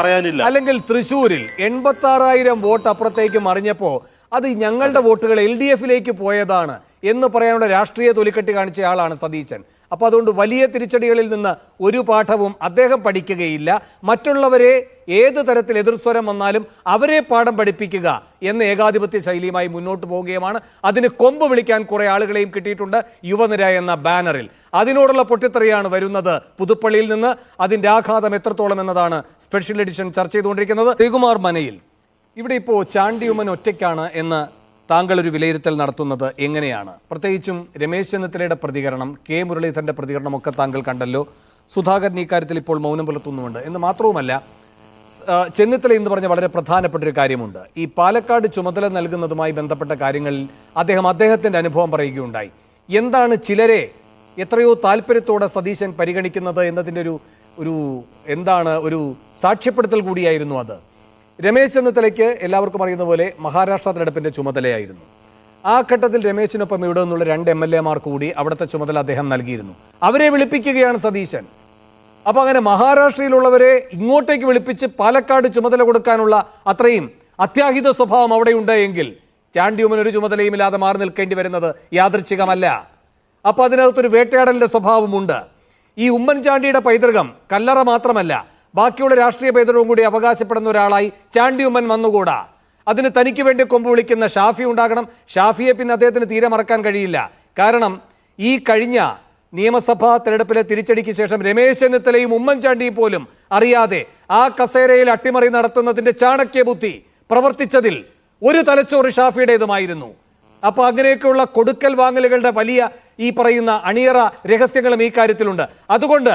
പറയാനില്ല. അല്ലെങ്കിൽ തൃശ്ശൂരിൽ 86,000 വോട്ട് അപ്പുറത്തേക്ക് മറിഞ്ഞപ്പോ അത് ഞങ്ങളുടെ വോട്ടുകൾ LDFിലേക്ക് പോയതാണ് എന്ന് പറയാനുള്ള രാഷ്ട്രീയ തൊലിക്കെട്ടി കാണിച്ച ആളാണ് സതീശൻ. അപ്പോൾ അതുകൊണ്ട് വലിയ തിരിച്ചടികളിൽ നിന്ന് ഒരു പാഠവും അദ്ദേഹം പഠിക്കുകയില്ല. മറ്റുള്ളവരെ ഏത് തരത്തിൽ എതിർസ്വരം വന്നാലും അവരെ പാഠം പഠിപ്പിക്കുക എന്ന ഏകാധിപത്യ ശൈലിയുമായി മുന്നോട്ട് പോവുകയുമാണ്. അതിന് കൊമ്പ് വിളിക്കാൻ കുറേ ആളുകളെയും കിട്ടിയിട്ടുണ്ട് യുവനിര എന്ന ബാനറിൽ. അതിനോടുള്ള പൊട്ടിത്തെറിയാണ് വരുന്നത് പുതുപ്പള്ളിയിൽ നിന്ന്. അതിൻ്റെ ആഘാതം എത്രത്തോളം എന്നതാണ് സ്പെഷ്യൽ എഡിഷൻ ചർച്ച ചെയ്തുകൊണ്ടിരിക്കുന്നത്. ശ്രീകുമാർ മനയിൽ, ഇവിടെ ഇപ്പോൾ ചാണ്ടി ഉമ്മൻ ഒറ്റയ്ക്കാണ് എന്ന് താങ്കൾ ഒരു വിലയിരുത്തൽ നടത്തുന്നത് എങ്ങനെയാണ്? പ്രത്യേകിച്ചും രമേശ് ചെന്നിത്തലയുടെ പ്രതികരണം, കെ മുരളീധരൻ്റെ പ്രതികരണമൊക്കെ താങ്കൾ കണ്ടല്ലോ. സുധാകരൻ ഇക്കാര്യത്തിൽ ഇപ്പോൾ മൗനം പുലർത്തുന്നുമുണ്ട് എന്ന് മാത്രവുമല്ല, ചെന്നിത്തല എന്ന് പറഞ്ഞ വളരെ പ്രധാനപ്പെട്ടൊരു കാര്യമുണ്ട്. ഈ പാലക്കാട് ചുമതല നൽകുന്നതുമായി ബന്ധപ്പെട്ട കാര്യങ്ങളിൽ അദ്ദേഹത്തിൻ്റെ അനുഭവം പറയുകയുണ്ടായി. എന്താണ് ചിലരെ എത്രയോ താല്പര്യത്തോടെ സതീശൻ പരിഗണിക്കുന്നത് എന്നതിൻ്റെ ഒരു സാക്ഷ്യപ്പെടുത്തൽ കൂടിയായിരുന്നു അത്. രമേശ് ചെന്നിത്തലയ്ക്ക് എല്ലാവർക്കും അറിയുന്ന പോലെ മഹാരാഷ്ട്ര തെരഞ്ഞെടുപ്പിൻ്റെ ചുമതലയായിരുന്നു. ആ ഘട്ടത്തിൽ രമേശിനൊപ്പം ഇവിടെ നിന്നുള്ള 2 MLA കൂടി അവിടുത്തെ ചുമതല അദ്ദേഹം നൽകിയിരുന്നു. അവരെ വിളിപ്പിക്കുകയാണ് സതീശൻ. അപ്പോൾ അങ്ങനെ മഹാരാഷ്ട്രയിലുള്ളവരെ ഇങ്ങോട്ടേക്ക് വിളിപ്പിച്ച് പാലക്കാട് ചുമതല കൊടുക്കാനുള്ള അത്രയും അത്യാഹിത സ്വഭാവം അവിടെ ഉണ്ടായെങ്കിൽ ചാണ്ടി ഉമ്മൻ ഒരു ചുമതലയുമില്ലാതെ മാറി നിൽക്കേണ്ടി വരുന്നത് യാദൃച്ഛികമല്ല. അപ്പോൾ അതിനകത്തൊരു വേട്ടയാടലിൻ്റെ സ്വഭാവമുണ്ട്. ഈ ഉമ്മൻചാണ്ടിയുടെ പൈതൃകം കല്ലറ മാത്രമല്ല, ബാക്കിയുള്ള രാഷ്ട്രീയ പൈതൃകവും കൂടി അവകാശപ്പെടുന്ന ഒരാളായി ചാണ്ടി ഉമ്മൻ വന്നുകൂടാ. അതിന് തനിക്ക് വേണ്ടി കൊമ്പ് വിളിക്കുന്ന ഷാഫി ഉണ്ടാകണം. ഷാഫിയെ പിന്നെ അദ്ദേഹത്തിന് തീരെ മറക്കാൻ കഴിയില്ല. കാരണം ഈ കഴിഞ്ഞ നിയമസഭാ തെരഞ്ഞെടുപ്പിലെ തിരിച്ചടിക്ക് ശേഷം രമേശ് ചെന്നിത്തലയും ഉമ്മൻചാണ്ടിയും പോലും അറിയാതെ ആ കസേരയിൽ അട്ടിമറി നടത്തുന്നതിൻ്റെ ചാണക്യ ബുദ്ധി പ്രവർത്തിച്ചതിൽ ഒരു തലച്ചോറ് ഷാഫിയുടേതുമായിരുന്നു. അപ്പോൾ അങ്ങനെയൊക്കെയുള്ള കൊടുക്കൽ വാങ്ങലുകളുടെ വലിയ ഈ പറയുന്ന അണിയറ രഹസ്യങ്ങളും ഈ കാര്യത്തിലുണ്ട്. അതുകൊണ്ട്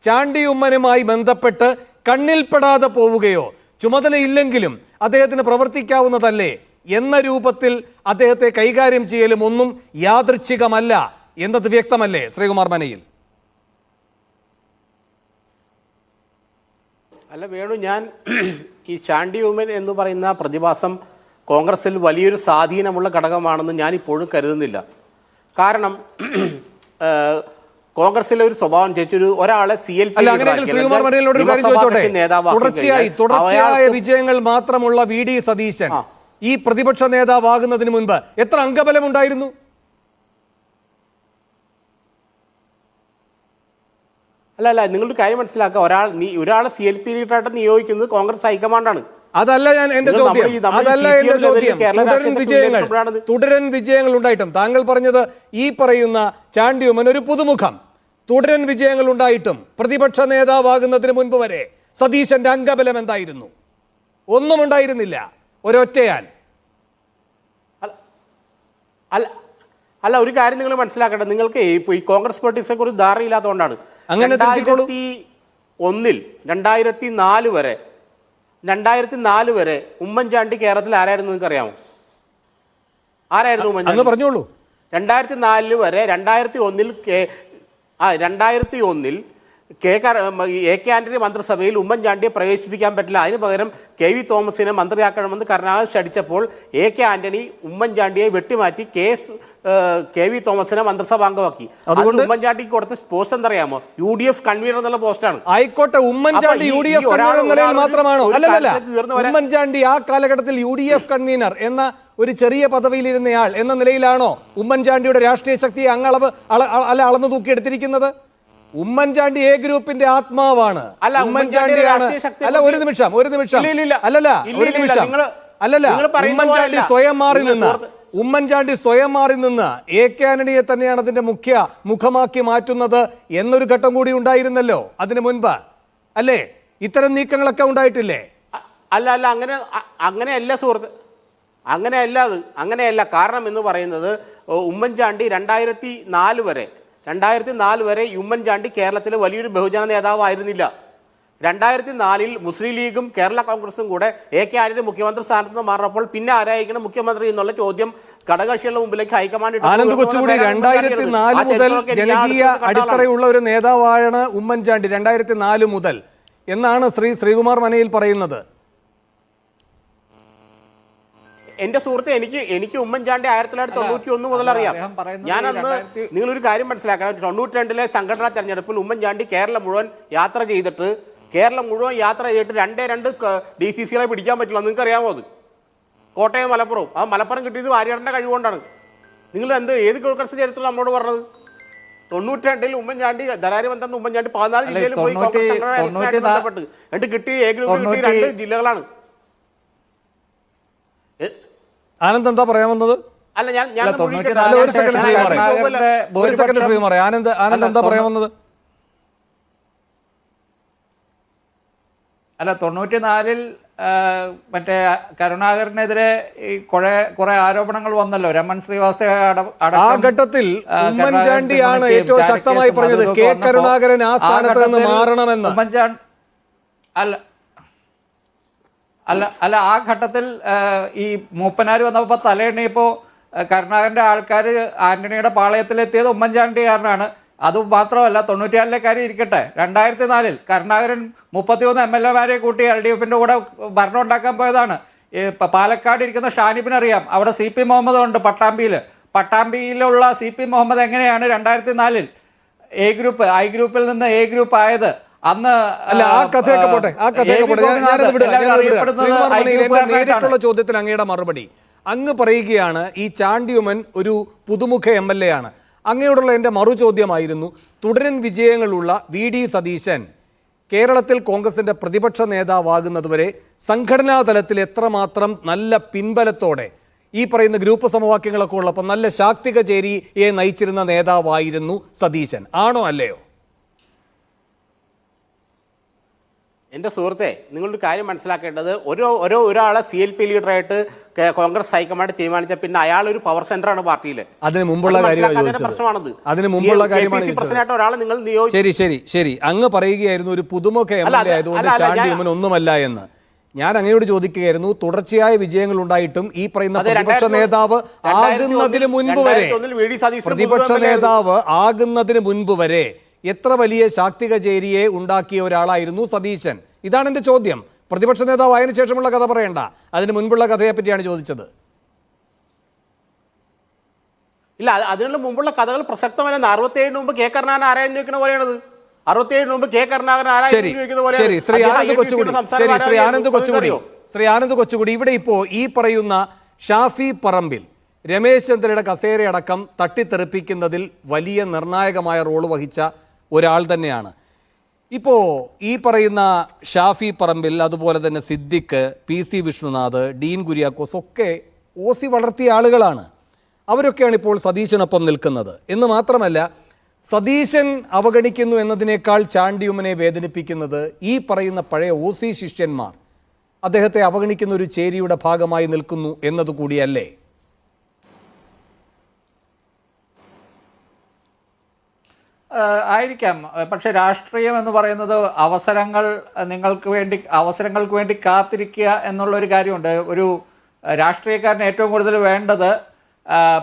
ചാണ്ടി ഉമ്മനുമായി ബന്ധപ്പെട്ട് കണ്ണിൽപ്പെടാതെ പോവുകയോ ചുമതലയില്ലെങ്കിലും അദ്ദേഹത്തിന് പ്രവർത്തിക്കാവുന്നതല്ലേ എന്ന രൂപത്തിൽ അദ്ദേഹത്തെ കൈകാര്യം ചെയ്യലും ഒന്നും യാദൃച്ഛികമല്ല എന്നത് വ്യക്തമല്ലേ ശ്രീകുമാർ മനയിൽ? അല്ല വേണു, ഞാൻ ഈ ചാണ്ടി ഉമ്മൻ എന്ന് പറയുന്ന പ്രതിഭാസം കോൺഗ്രസിൽ വലിയൊരു സ്വാധീനമുള്ള ഘടകമാണെന്ന് ഞാൻ ഇപ്പോഴും കരുതുന്നില്ല. കാരണം കോൺഗ്രസിലെ ഒരു സ്വഭാവം ചേച്ചൊരു ഒരാളെ ശ്രീകുമാർ മരയിലോട് ഒരു കാര്യം ചോദിച്ചോട്ടെ. തുടർച്ചയായ വിജയങ്ങൾ മാത്രമുള്ള വി ഡി സതീശൻ ഈ പ്രതിപക്ഷ നേതാവാകുന്നതിന് മുൻപ് എത്ര അംഗബലം ഉണ്ടായിരുന്നു? അല്ല നിങ്ങളുടെ കാര്യം മനസ്സിലാക്കുക. ഒരാളെ CLP ലീഡറായിട്ട് നിയോഗിക്കുന്നത് കോൺഗ്രസ് ഹൈക്കമാൻഡാണ്. അതല്ല എന്റെ ചോദ്യം. തുടരൻ വിജയങ്ങൾ ഉണ്ടായിട്ടും താങ്കൾ പറഞ്ഞത് ഈ പറയുന്ന ചാണ്ടി ഉമ്മൻ ഒരു പുതുമുഖം, തുടരൻ വിജയങ്ങൾ ഉണ്ടായിട്ടും പ്രതിപക്ഷ നേതാവാകുന്നതിന് മുൻപ് വരെ സതീശന്റെ അംഗബലം എന്തായിരുന്നു? ഒന്നും ഉണ്ടായിരുന്നില്ല, ഒരൊറ്റയാൻ. അല്ല ഒരു കാര്യം നിങ്ങൾ മനസ്സിലാക്കട്ടെ. നിങ്ങൾക്ക് ഈ കോൺഗ്രസ് പൊളിറ്റിക്സിനെ കുറിച്ച് ധാരണയില്ലാത്തതുകൊണ്ടാണ്. അങ്ങനെ 2004 വരെ ഉമ്മൻചാണ്ടി കേരളത്തിൽ ആരായിരുന്നു നിങ്ങൾക്ക് അറിയാമോ? ആരായിരുന്നു ഉമ്മൻചാണ്ടി? പറഞ്ഞോളൂ. 2004 വരെ 2001 എ കെ ആന്റണി മന്ത്രിസഭയിൽ ഉമ്മൻചാണ്ടിയെ പ്രവേശിപ്പിക്കാൻ പറ്റില്ല. അതിന് പകരം KV തോമസിനെ മന്ത്രിയാക്കണമെന്ന് കരുണാകരൻ ക്ഷണിച്ചപ്പോൾ എ കെ ആന്റണി ഉമ്മൻചാണ്ടിയെ വെട്ടിമാറ്റി KV തോമസിനെ മന്ത്രിസഭാംഗമാക്കി. അതുകൊണ്ട് ഉമ്മൻചാണ്ടിക്ക് കൊടുത്ത പോസ്റ്റ് എന്തറിയാമോ? UDF കൺവീനർ എന്നുള്ള പോസ്റ്റാണ്. ആയിക്കോട്ടെ, ഉമ്മൻചാണ്ടി UDF കൺവീനർ എന്ന നിലയിൽ മാത്രമാണോ? അല്ലല്ല, ഉമ്മൻചാണ്ടി ആ കാലഘട്ടത്തിൽ UDF കൺവീനർ എന്ന ഒരു ചെറിയ പദവിയിലിരുന്നയാൾ എന്ന നിലയിലാണോ ഉമ്മൻചാണ്ടിയുടെ രാഷ്ട്രീയ ശക്തിയെ അളന്നു തൂക്കിയെടുത്തിരിക്കുന്നത്? ഉമ്മൻചാണ്ടി എ ഗ്രൂപ്പിന്റെ ആത്മാവാണ്. ഉമ്മൻചാണ്ടിയാണ്. അല്ല ഒരു നിമിഷം ഉമ്മൻചാണ്ടി സ്വയം മാറി നിന്ന് എ കെ ആന്റണിയെ തന്നെയാണ് അതിന്റെ മുഖമാക്കി മാറ്റുന്നത് എന്നൊരു ഘട്ടം കൂടി ഉണ്ടായിരുന്നല്ലോ അതിനു മുൻപ്, അല്ലേ? ഇത്തരം നീക്കങ്ങളൊക്കെ ഉണ്ടായിട്ടില്ലേ? അല്ല അങ്ങനെയല്ല സുഹൃത്ത്, അങ്ങനെയല്ല. കാരണം എന്ന് പറയുന്നത് ഉമ്മൻചാണ്ടി 2004 വരെ ഉമ്മൻചാണ്ടി കേരളത്തിലെ വലിയൊരു ബഹുജന നേതാവായിരുന്നില്ല. 2004 മുസ്ലിം ലീഗും കേരള കോൺഗ്രസും കൂടെ എ കെ ആന്റണി മുഖ്യമന്ത്രി സ്ഥാനത്ത് നിന്ന് മാറിയപ്പോൾ പിന്നെ ആരായിരിക്കണം മുഖ്യമന്ത്രി എന്നുള്ള ചോദ്യം ഘടകകക്ഷികളുടെ മുമ്പിലേക്ക് ഹൈക്കമാൻഡ് ആനന്ദ് കൊച്ചുകൂടി 2004 മുതൽ ജനകീയ അടിത്തറയുള്ള ഒരു നേതാവാണ് ഉമ്മൻചാണ്ടി 2004 മുതൽ എന്നാണ് ശ്രീകുമാർ മനയിൽ പറയുന്നത്. എന്റെ സുഹൃത്തെ, എനിക്ക് ഉമ്മൻചാണ്ടി 1991 മുതൽ അറിയാം. ഞാനന്ന് നിങ്ങളൊരു കാര്യം മനസ്സിലാക്കണം. 92 സംഘടനാ തെരഞ്ഞെടുപ്പിൽ ഉമ്മൻചാണ്ടി കേരളം മുഴുവൻ യാത്ര ചെയ്തിട്ട് 2 DCCകളെ പിടിക്കാൻ പറ്റില്ല. നിങ്ങൾക്ക് അറിയാമോ? അത് കോട്ടയം മലപ്പുറവും. ആ മലപ്പുറം കിട്ടിയത് വാര്യറിന്റെ കഴിവുകൊണ്ടാണ്. നിങ്ങൾ ഏത് കോൺഗ്രസ് ചരിത്രം നമ്മളോട് പറഞ്ഞത്? 92 ഉമ്മൻചാണ്ടി ധനാരി മന്ത്രി ഉമ്മൻചാണ്ടി 14 ജില്ലയിൽ പോയി കോൺഗ്രസ് സംഘടനയുമായിട്ട് ബന്ധപ്പെട്ട് എന്നിട്ട് കിട്ടി എ ഗ്രൂപ്പിൽ കിട്ടി 2 ജില്ലകളാണ്. ആനന്ദ് എന്താ പറയാൻ വന്നത്? അല്ല ഒരു സെക്കൻഡ് ശ്രീകുമാർ, ആനന്ദ് എന്താ പറയാൻ വന്നത്? അല്ല 94 മറ്റേ കരുണാകരനെതിരെ കുറെ ആരോപണങ്ങൾ വന്നല്ലോ. രമൺ ശ്രീവാസ്തവ ആ ഘട്ടത്തിൽ ഉമ്മൻചാണ്ടിയാണ് ഏറ്റവും ശക്തമായി പറഞ്ഞത് കെ കരുണാകരൻ ആ സ്ഥാനത്ത് നിന്ന് മാറണമെന്ന്. ഉമ്മൻചാണ്ടി അല്ല ആ ഘട്ടത്തിൽ ഈ മൂപ്പനാർ വന്നപ്പോൾ തലയെണ്ണിയപ്പോൾ കരുണാകരൻ്റെ ആൾക്കാർ ആന്റണിയുടെ പാളയത്തിലെത്തിയത് ഉമ്മൻചാണ്ടിക്കാരനാണ്. അതുമാത്രമല്ല 94 കാര്യം ഇരിക്കട്ടെ, 2004 കരുണാകരൻ 31 MLA-മാരെ കൂട്ടി LDFിൻ്റെ കൂടെ ഭരണം ഉണ്ടാക്കാൻ പോയതാണ്. പാലക്കാട് ഇരിക്കുന്ന ഷാനിബിനറിയാം, അവിടെ CP മുഹമ്മദ് ഉണ്ട് പട്ടാമ്പിയിലുള്ള CP മുഹമ്മദ് എങ്ങനെയാണ് 2004 ഐ ഗ്രൂപ്പിൽ നിന്ന് എ ഗ്രൂപ്പ് ആയത്? അന്ന് അല്ല ആ കഥയൊക്കെ പോട്ടെ. നേരിട്ടുള്ള ചോദ്യത്തിന് അങ്ങയുടെ മറുപടി അങ്ങ് പറയുകയാണ് ഈ ചാണ്ടി ഉമ്മൻ ഒരു പുതുമുഖ MLA ആണ്. അങ്ങയോടുള്ള എൻ്റെ മറു ചോദ്യമായിരുന്നു, തുടരൻ വിജയങ്ങളുള്ള VD സതീശൻ കേരളത്തിൽ കോൺഗ്രസിൻ്റെ പ്രതിപക്ഷ നേതാവാകുന്നതുവരെ സംഘടനാ തലത്തിൽ എത്രമാത്രം നല്ല പിൻബലത്തോടെ ഈ പറയുന്ന ഗ്രൂപ്പ് സമവാക്യങ്ങളൊക്കെ ഉള്ളപ്പോൾ നല്ല ശാക്തിക ചേരിയെ നയിച്ചിരുന്ന നേതാവായിരുന്നു സതീശൻ, ആണോ അല്ലയോ? എൻ്റെ സുഹൃത്തെ, നിങ്ങളൊരു കാര്യം മനസ്സിലാക്കേണ്ടത്, ഒരാളെ CLP ലീഡറായിട്ട് കോൺഗ്രസ് ഹൈക്കമാൻഡ് തീരുമാനിച്ച പിന്നെ അയാൾ ഒരു പവർ സെന്ററാണ് പാർട്ടിയിൽ. അതിന് മുമ്പുള്ള പ്രശ്നമാണത്. അതിന് മുമ്പുള്ള കാര്യമാണ്. ഒരാളെ നിങ്ങൾ ശരി അങ്ങ് പറയുകയായിരുന്നു ഒരു പുതുമുഖ MLA ആയതുകൊണ്ട് ചാണ്ടി ഉമ്മൻ ഒന്നുമല്ല എന്ന്. ഞാൻ അങ്ങയോട് ചോദിക്കുകയായിരുന്നു, തുടർച്ചയായ വിജയങ്ങൾ ഉണ്ടായിട്ടും ഈ പറയുന്ന പ്രതിപക്ഷ നേതാവ് ആകുന്നതിന് മുൻപ് വരെ എത്ര വലിയ ശാക്തിക ചേരിയെ ഉണ്ടാക്കിയ ഒരാളായിരുന്നു സതീശൻ ഇതാണ് എൻ്റെ ചോദ്യം. പ്രതിപക്ഷ നേതാവ് ആയതിനു ശേഷമുള്ള കഥ പറയണ്ട, അതിന് മുൻപുള്ള കഥയെപ്പറ്റിയാണ് ചോദിച്ചത്. ഇല്ല, അതിനുള്ള മുമ്പുള്ള കഥകൾ പ്രസക്തമല്ല. 67 മുമ്പ് കെ കരുണാകരൻ ആരായെന്ന് ചോദിക്കുന്ന പോലെയാണത്. 67 മുമ്പ് കെ കരുണാകരൻ ശരി ശരി ശ്രീ ആനന്ദ് കൊച്ചുകൂടി ഇവിടെ ഇപ്പോൾ ഈ പറയുന്ന ഷാഫി പറമ്പിൽ രമേശ് ചെന്നിത്തലയുടെ കസേരയടക്കം തട്ടിത്തെറിപ്പിക്കുന്നതിൽ വലിയ നിർണായകമായ റോൾ വഹിച്ച ഒരാൾ തന്നെയാണ്. ഇപ്പോൾ ഈ പറയുന്ന ഷാഫി പറമ്പിൽ, അതുപോലെ തന്നെ സിദ്ദിഖ്, PC വിഷ്ണുനാഥ്, ഡീൻ കുര്യാക്കോസ് ഒക്കെ OC വളർത്തിയ ആളുകളാണ്. അവരൊക്കെയാണ് ഇപ്പോൾ സതീശനൊപ്പം നിൽക്കുന്നത്. എന്ന് മാത്രമല്ല, സതീശൻ അവഗണിക്കുന്നു എന്നതിനേക്കാൾ ചാണ്ടിയുമ്മനെ വേദനിപ്പിക്കുന്നത് ഈ പറയുന്ന പഴയ OC ശിഷ്യന്മാർ അദ്ദേഹത്തെ അവഗണിക്കുന്ന ഒരു ചേരിയുടെ ഭാഗമായി നിൽക്കുന്നു എന്നതുകൂടിയല്ലേ? ആയിരിക്കാം. പക്ഷെ രാഷ്ട്രീയം എന്ന് പറയുന്നത് അവസരങ്ങൾക്ക് വേണ്ടി കാത്തിരിക്കുക എന്നുള്ളൊരു കാര്യമുണ്ട്. ഒരു രാഷ്ട്രീയക്കാരന് ഏറ്റവും കൂടുതൽ വേണ്ടത്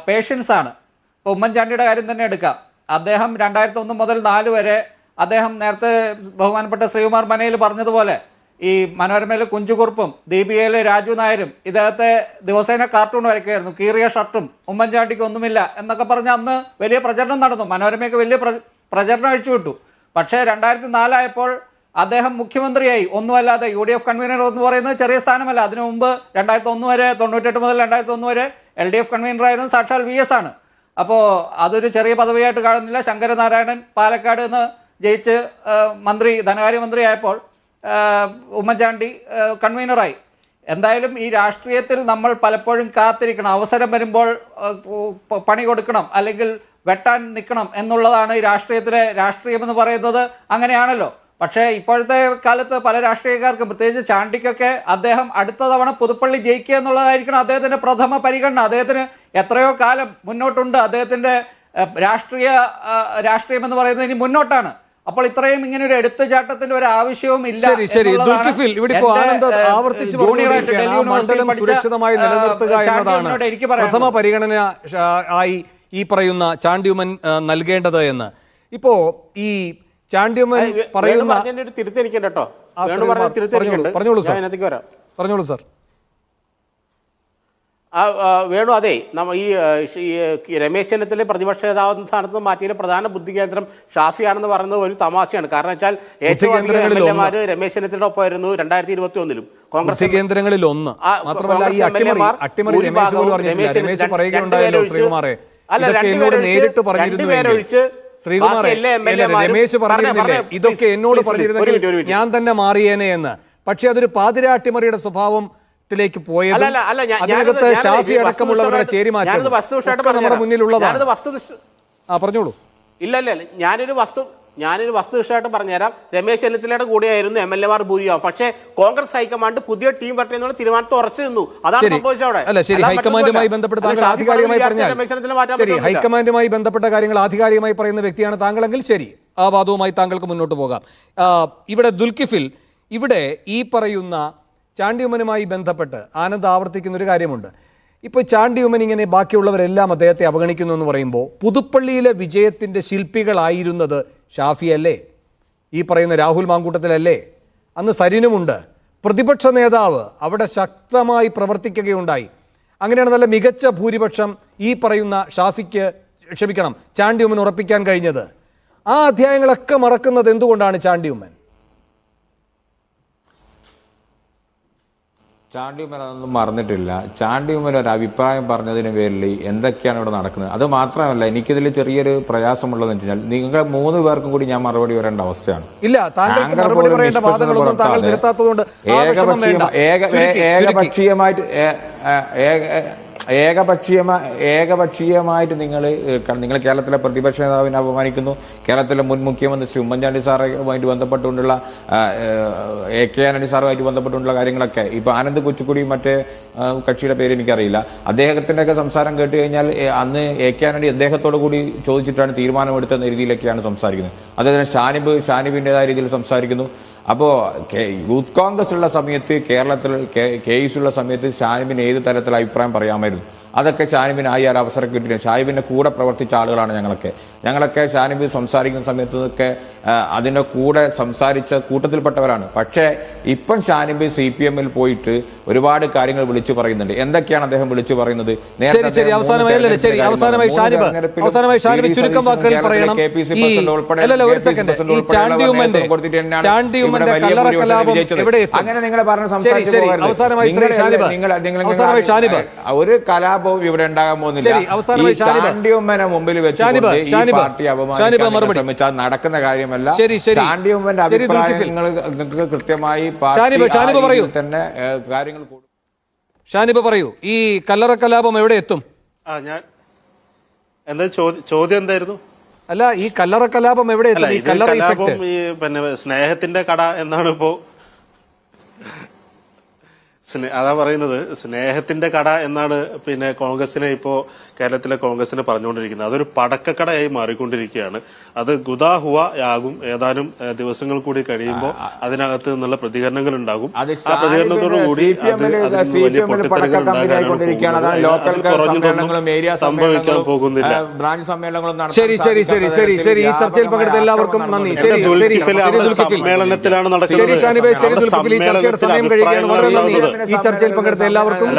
പേഷ്യൻസ് ആണ്. ഇപ്പോൾ ഉമ്മൻചാണ്ടിയുടെ കാര്യം തന്നെ എടുക്കാം. അദ്ദേഹം 2001 മുതൽ 4 വരെ അദ്ദേഹം നേരത്തെ ബഹുമാനപ്പെട്ട ശ്രീകുമാർ മനയിൽ പറഞ്ഞതുപോലെ ഈ മനോരമയിലെ കുഞ്ചുകുറുപ്പും ദീപികയിലെ രാജു നായരും ഇദ്ദേഹത്തെ ദിവസേന കാർട്ടൂൺ വരയ്ക്കുമായിരുന്നു. കീറിയ ഷർട്ടും ഉമ്മൻചാണ്ടിക്ക് ഒന്നുമില്ല എന്നൊക്കെ പറഞ്ഞ് അന്ന് വലിയ പ്രചരണം നടന്നു. മനോരമയൊക്കെ വലിയ പ്രചരണം അഴിച്ചുവിട്ടു. പക്ഷേ 2004 ആയപ്പോൾ അദ്ദേഹം മുഖ്യമന്ത്രിയായി. ഒന്നുമല്ലാതെ UDF കൺവീനർ എന്ന് പറയുന്നത് ചെറിയ സ്ഥാനമല്ല. അതിനു മുമ്പ് 2001 വരെ 98 മുതൽ 2001 വരെ LDF കൺവീനറായിരുന്നത് സാക്ഷാൽ VS ആണ്. അപ്പോൾ അതൊരു ചെറിയ പദവിയായിട്ട് കാണുന്നില്ല. ശങ്കരനാരായണൻ പാലക്കാട് നിന്ന് ജയിച്ച് ധനകാര്യമന്ത്രി ആയപ്പോൾ ഉമ്മൻചാണ്ടി കൺവീനറായി. എന്തായാലും ഈ രാഷ്ട്രീയത്തിൽ നമ്മൾ പലപ്പോഴും കാത്തിരിക്കണം. അവസരം വരുമ്പോൾ പണി കൊടുക്കണം, അല്ലെങ്കിൽ വെട്ടാൻ നിൽക്കണം എന്നുള്ളതാണ് ഈ രാഷ്ട്രീയം എന്ന് പറയുന്നത്. അങ്ങനെയാണല്ലോ. പക്ഷേ ഇപ്പോഴത്തെ കാലത്ത് പല രാഷ്ട്രീയക്കാർക്കും, പ്രത്യേകിച്ച് ചാണ്ടിക്കൊക്കെ, അദ്ദേഹം അടുത്ത തവണ പുതുപ്പള്ളി ജയിക്കുക എന്നുള്ളതായിരിക്കണം അദ്ദേഹത്തിൻ്റെ പ്രഥമ പരിഗണന. അദ്ദേഹത്തിന് എത്രയോ കാലം മുന്നോട്ടുണ്ട്. അദ്ദേഹത്തിൻ്റെ രാഷ്ട്രീയം എന്ന് പറയുന്നത് ഇനി മുന്നോട്ടാണ്. അപ്പോൾ ഇത്രയും ഇങ്ങനെ ഒരു എടുത്തുചാട്ടത്തിന്റെ ഒരു ആവശ്യവും ഇല്ല. സുരക്ഷിതമായി നിലനിർത്തുക എന്നതാണ് പ്രഥമ പരിഗണന ആയി ഈ പറയുന്ന ചാണ്ടിയുമ്മൻ നൽകേണ്ടത് എന്ന്. ഇപ്പോ ഈ ചാണ്ടിയുമ്മൻ പറയുന്ന പറഞ്ഞോളൂ സാർ. വേണു, അതെ, നമ്മൾ ഈ രമേശ് ചെന്നിത്തല പ്രതിപക്ഷ നേതാവ് സ്ഥാനത്ത് മാറ്റിയ പ്രധാന ബുദ്ധി കേന്ദ്രം ഷാഫിയാണെന്ന് പറയുന്നത് ഒരു തമാശയാണ്. കാരണം വെച്ചാൽ ഏറ്റവും അധികം MLA-മാർ രമേശ് ചെന്നിത്തലയുടെ ഒപ്പമായിരുന്നു 2021-ലും. കോൺഗ്രസ് കേന്ദ്രങ്ങളിൽ ഒന്ന് മാത്രമല്ല, ഈ അട്ടിമറി രമേശ് പറയുകയുണ്ടായല്ലോ ശ്രീകുമാറെ, എന്നോട് നേരിട്ട് പറഞ്ഞിരുന്നു ശ്രീകുമാറെ, രമേശ് പറഞ്ഞിരുന്നില്ലേ ഇതൊക്കെ എന്നോട് പറഞ്ഞിരുന്നെങ്കിൽ ഞാൻ തന്നെ മാറിയേനെ എന്ന്. പക്ഷെ അതൊരു പാതിര അട്ടിമറിയുടെ സ്വഭാവം പോയത് അതിനകത്ത് ഷാഫി അടക്കമുള്ളവരുടെ ചേരിമാറ്റം നമ്മുടെ മുന്നിലുള്ളതാണ്. പറഞ്ഞോളൂ. ഇല്ല, ഞാനൊരു വസ്തുനിഷ്ഠമായിട്ട് പറഞ്ഞുതരാം. രമേശ് ചെന്നിത്തലയുടെ കൂടെയായിരുന്നു MLA-മാർ ഭൂരിഭാഗം. പക്ഷേ കോൺഗ്രസ് ഹൈക്കമാൻഡ് പുതിയ ടീം വരട്ടെ എന്നുള്ള തീരുമാനത്തിൽ ഉറച്ചു നിന്നു. അതാണ് സംഭവിച്ചത് അവിടെ. അല്ല ശരി, ഹൈക്കമാൻഡുമായി ബന്ധപ്പെട്ട് താങ്കൾ ആധികാരികമായി പറഞ്ഞാൽ ശരി, ഹൈക്കമാൻഡുമായി ബന്ധപ്പെട്ട കാര്യങ്ങൾ ആധികാരികമായി പറയുന്ന വ്യക്തിയാണ് താങ്കളെങ്കിൽ ശരി, ആ വാദവുമായി താങ്കൾക്ക് മുന്നോട്ട് പോകാം. ഇവിടെ ദുൽക്കിഫിൽ, ഇവിടെ ഈ പറയുന്ന ചാണ്ടിയുമ്മനുമായി ബന്ധപ്പെട്ട് ആനന്ദ് ആവർത്തിക്കുന്ന ഒരു കാര്യമുണ്ട്. ഇപ്പോൾ ചാണ്ടിയുമ്മൻ ഇങ്ങനെ ബാക്കിയുള്ളവരെല്ലാം അദ്ദേഹത്തെ അവഗണിക്കുന്നു എന്ന് പറയുമ്പോൾ പുതുപ്പള്ളിയിലെ വിജയത്തിൻ്റെ ശില്പികളായിരുന്നത് ഷാഫിയല്ലേ, ഈ പറയുന്ന രാഹുൽ മാങ്കൂട്ടത്തിലല്ലേ? അന്ന് സരിനുമുണ്ട്. പ്രതിപക്ഷ നേതാവ് അവിടെ ശക്തമായി പ്രവർത്തിക്കുകയുണ്ടായി. അങ്ങനെയാണ് നല്ല മികച്ച ഭൂരിപക്ഷം ഈ പറയുന്ന ചാണ്ടിയുമ്മൻ ഉറപ്പിക്കാൻ കഴിഞ്ഞത്. ആ അധ്യായങ്ങളൊക്കെ മറക്കുന്നത് എന്തുകൊണ്ടാണ് ചാണ്ടിയുമ്മൻ? ചാണ്ടിയുമ്മൻ അതൊന്നും മറന്നിട്ടില്ല. ചാണ്ടിയുമ്മൻ ഒരു അഭിപ്രായം പറഞ്ഞതിന് പേരിൽ എന്തൊക്കെയാണ് ഇവിടെ നടക്കുന്നത്. അത് മാത്രമല്ല, എനിക്കിതിൽ ചെറിയൊരു പ്രയാസമുള്ളതെന്ന് വെച്ചാൽ നിങ്ങൾ 3 പേർക്കും കൂടി ഞാൻ മറുപടി വരേണ്ട അവസ്ഥയാണ്. ഏകപക്ഷീയമായിട്ട് നിങ്ങൾ കേരളത്തിലെ പ്രതിപക്ഷ നേതാവിനെ അപമാനിക്കുന്നു. കേരളത്തിലെ മുൻ മുഖ്യമന്ത്രി ശ്രീ ഉമ്മൻചാണ്ടി സാറുമായിട്ട് ബന്ധപ്പെട്ടുകൊണ്ടുള്ള AK ആന്റണി സാറുമായിട്ട് ബന്ധപ്പെട്ടുകൊണ്ടുള്ള കാര്യങ്ങളൊക്കെ ഇപ്പൊ ആനന്ദ് കൊച്ചുകൂടി മറ്റേ കക്ഷിയുടെ പേര് എനിക്കറിയില്ല, അദ്ദേഹത്തിന്റെ ഒക്കെ സംസാരം കേട്ട് കഴിഞ്ഞാൽ അന്ന് AK ആന്റണി അദ്ദേഹത്തോടു കൂടി ചോദിച്ചിട്ടാണ് തീരുമാനമെടുത്ത രീതിയിലൊക്കെയാണ് സംസാരിക്കുന്നത്. അതേപോലെ ഷാനിബിന്റേതായ രീതിയിൽ സംസാരിക്കുന്നു. അപ്പോൾ യൂത്ത് കോൺഗ്രസ് ഉള്ള സമയത്ത്, കേരളത്തിൽ KS ഉള്ള സമയത്ത് ഷാനിബിന് ഏത് തരത്തിലുള്ള അഭിപ്രായം പറയാമായിരുന്നു. അതൊക്കെ ഷാനിബിന് ആ ഒരു അവസരം കിട്ടിയില്ല. ഷാനിബിന്റെ കൂടെ പ്രവർത്തിച്ച ആളുകളാണ് ഞങ്ങളൊക്കെ. ഞങ്ങളൊക്കെ ഷാനിബ് സംസാരിക്കുന്ന സമയത്തൊക്കെ അതിൻ്റെ കൂടെ സംസാരിച്ച കൂട്ടത്തിൽപ്പെട്ടവരാണ്. പക്ഷേ ഇപ്പം ഷാനിബ് CPM-ൽ പോയിട്ട് ഒരുപാട് കാര്യങ്ങൾ വിളിച്ചു പറയുന്നുണ്ട്. എന്തൊക്കെയാണ് അദ്ദേഹം വിളിച്ചു പറയുന്നത്? ശരി, അവസാനമായി ഷാനിബ് ചുരുക്കം വാക്കുകളിൽ പറയണം. ഒരു സെക്കൻഡ്, ഈ ചാണ്ടിയുമ്മന്റെ കല്ലറ കലാപം എവിടെ എത്തും? അങ്ങനെ നിങ്ങൾ പറഞ്ഞ ഒരു കലാപവും ഇവിടെ ഉണ്ടാകാൻ പോകുന്നില്ല. ചാണ്ടിയുമ്മനെ മുമ്പിൽ വെച്ചുകൊണ്ട് ഈ പാർട്ടി അപമാനിക്കാൻ ശ്രമിച്ചാൽ നടക്കുന്ന കാര്യമല്ല. ചാണ്ടിയുമ്മന്റെ അഭിപ്രായങ്ങൾ കൃത്യമായി പാർട്ടി തന്നെ കാര്യങ്ങൾ. ഷാനിബ് പറയൂ, ഈ കല്ലറ കലാപം എവിടെ എത്തും? ഞാൻ എന്താ ചോദ്യം എന്തായിരുന്നു? അല്ല, ഈ കല്ലറ കലാപം എവിടെ എത്തും? ഈ കല്ലറ ഇഫക്റ്റ് ഈ പിന്നെ സ്നേഹത്തിന്റെ കട എന്നാണ് ഇപ്പോ അതാ പറയുന്നത്. സ്നേഹത്തിന്റെ കട എന്നാണ് പിന്നെ കോൺഗ്രസിനെ ഇപ്പോ കേരളത്തിലെ കോൺഗ്രസിനെ പറഞ്ഞുകൊണ്ടിരിക്കുന്നത്. അതൊരു പടക്കക്കടയായി മാറിക്കൊണ്ടിരിക്കുകയാണ്. അത് ഗുദാഹുവയാകും. ഏതാനും ദിവസങ്ങൾ കൂടി കഴിയുമ്പോൾ അതിനകത്ത് നിന്നുള്ള പ്രതികരണങ്ങൾ ഉണ്ടാകും. ആ പ്രതികരണത്തോടുകൂടി സംഭവിക്കാൻ പോകുന്നില്ല. ശരി, ഈ ചർച്ചയിൽ പങ്കെടുത്ത എല്ലാവർക്കും നന്ദി. സമ്മേളനത്തിലാണ് നടക്കുന്നത്. ഈ ചർച്ചയിൽ പങ്കെടുത്ത എല്ലാവർക്കും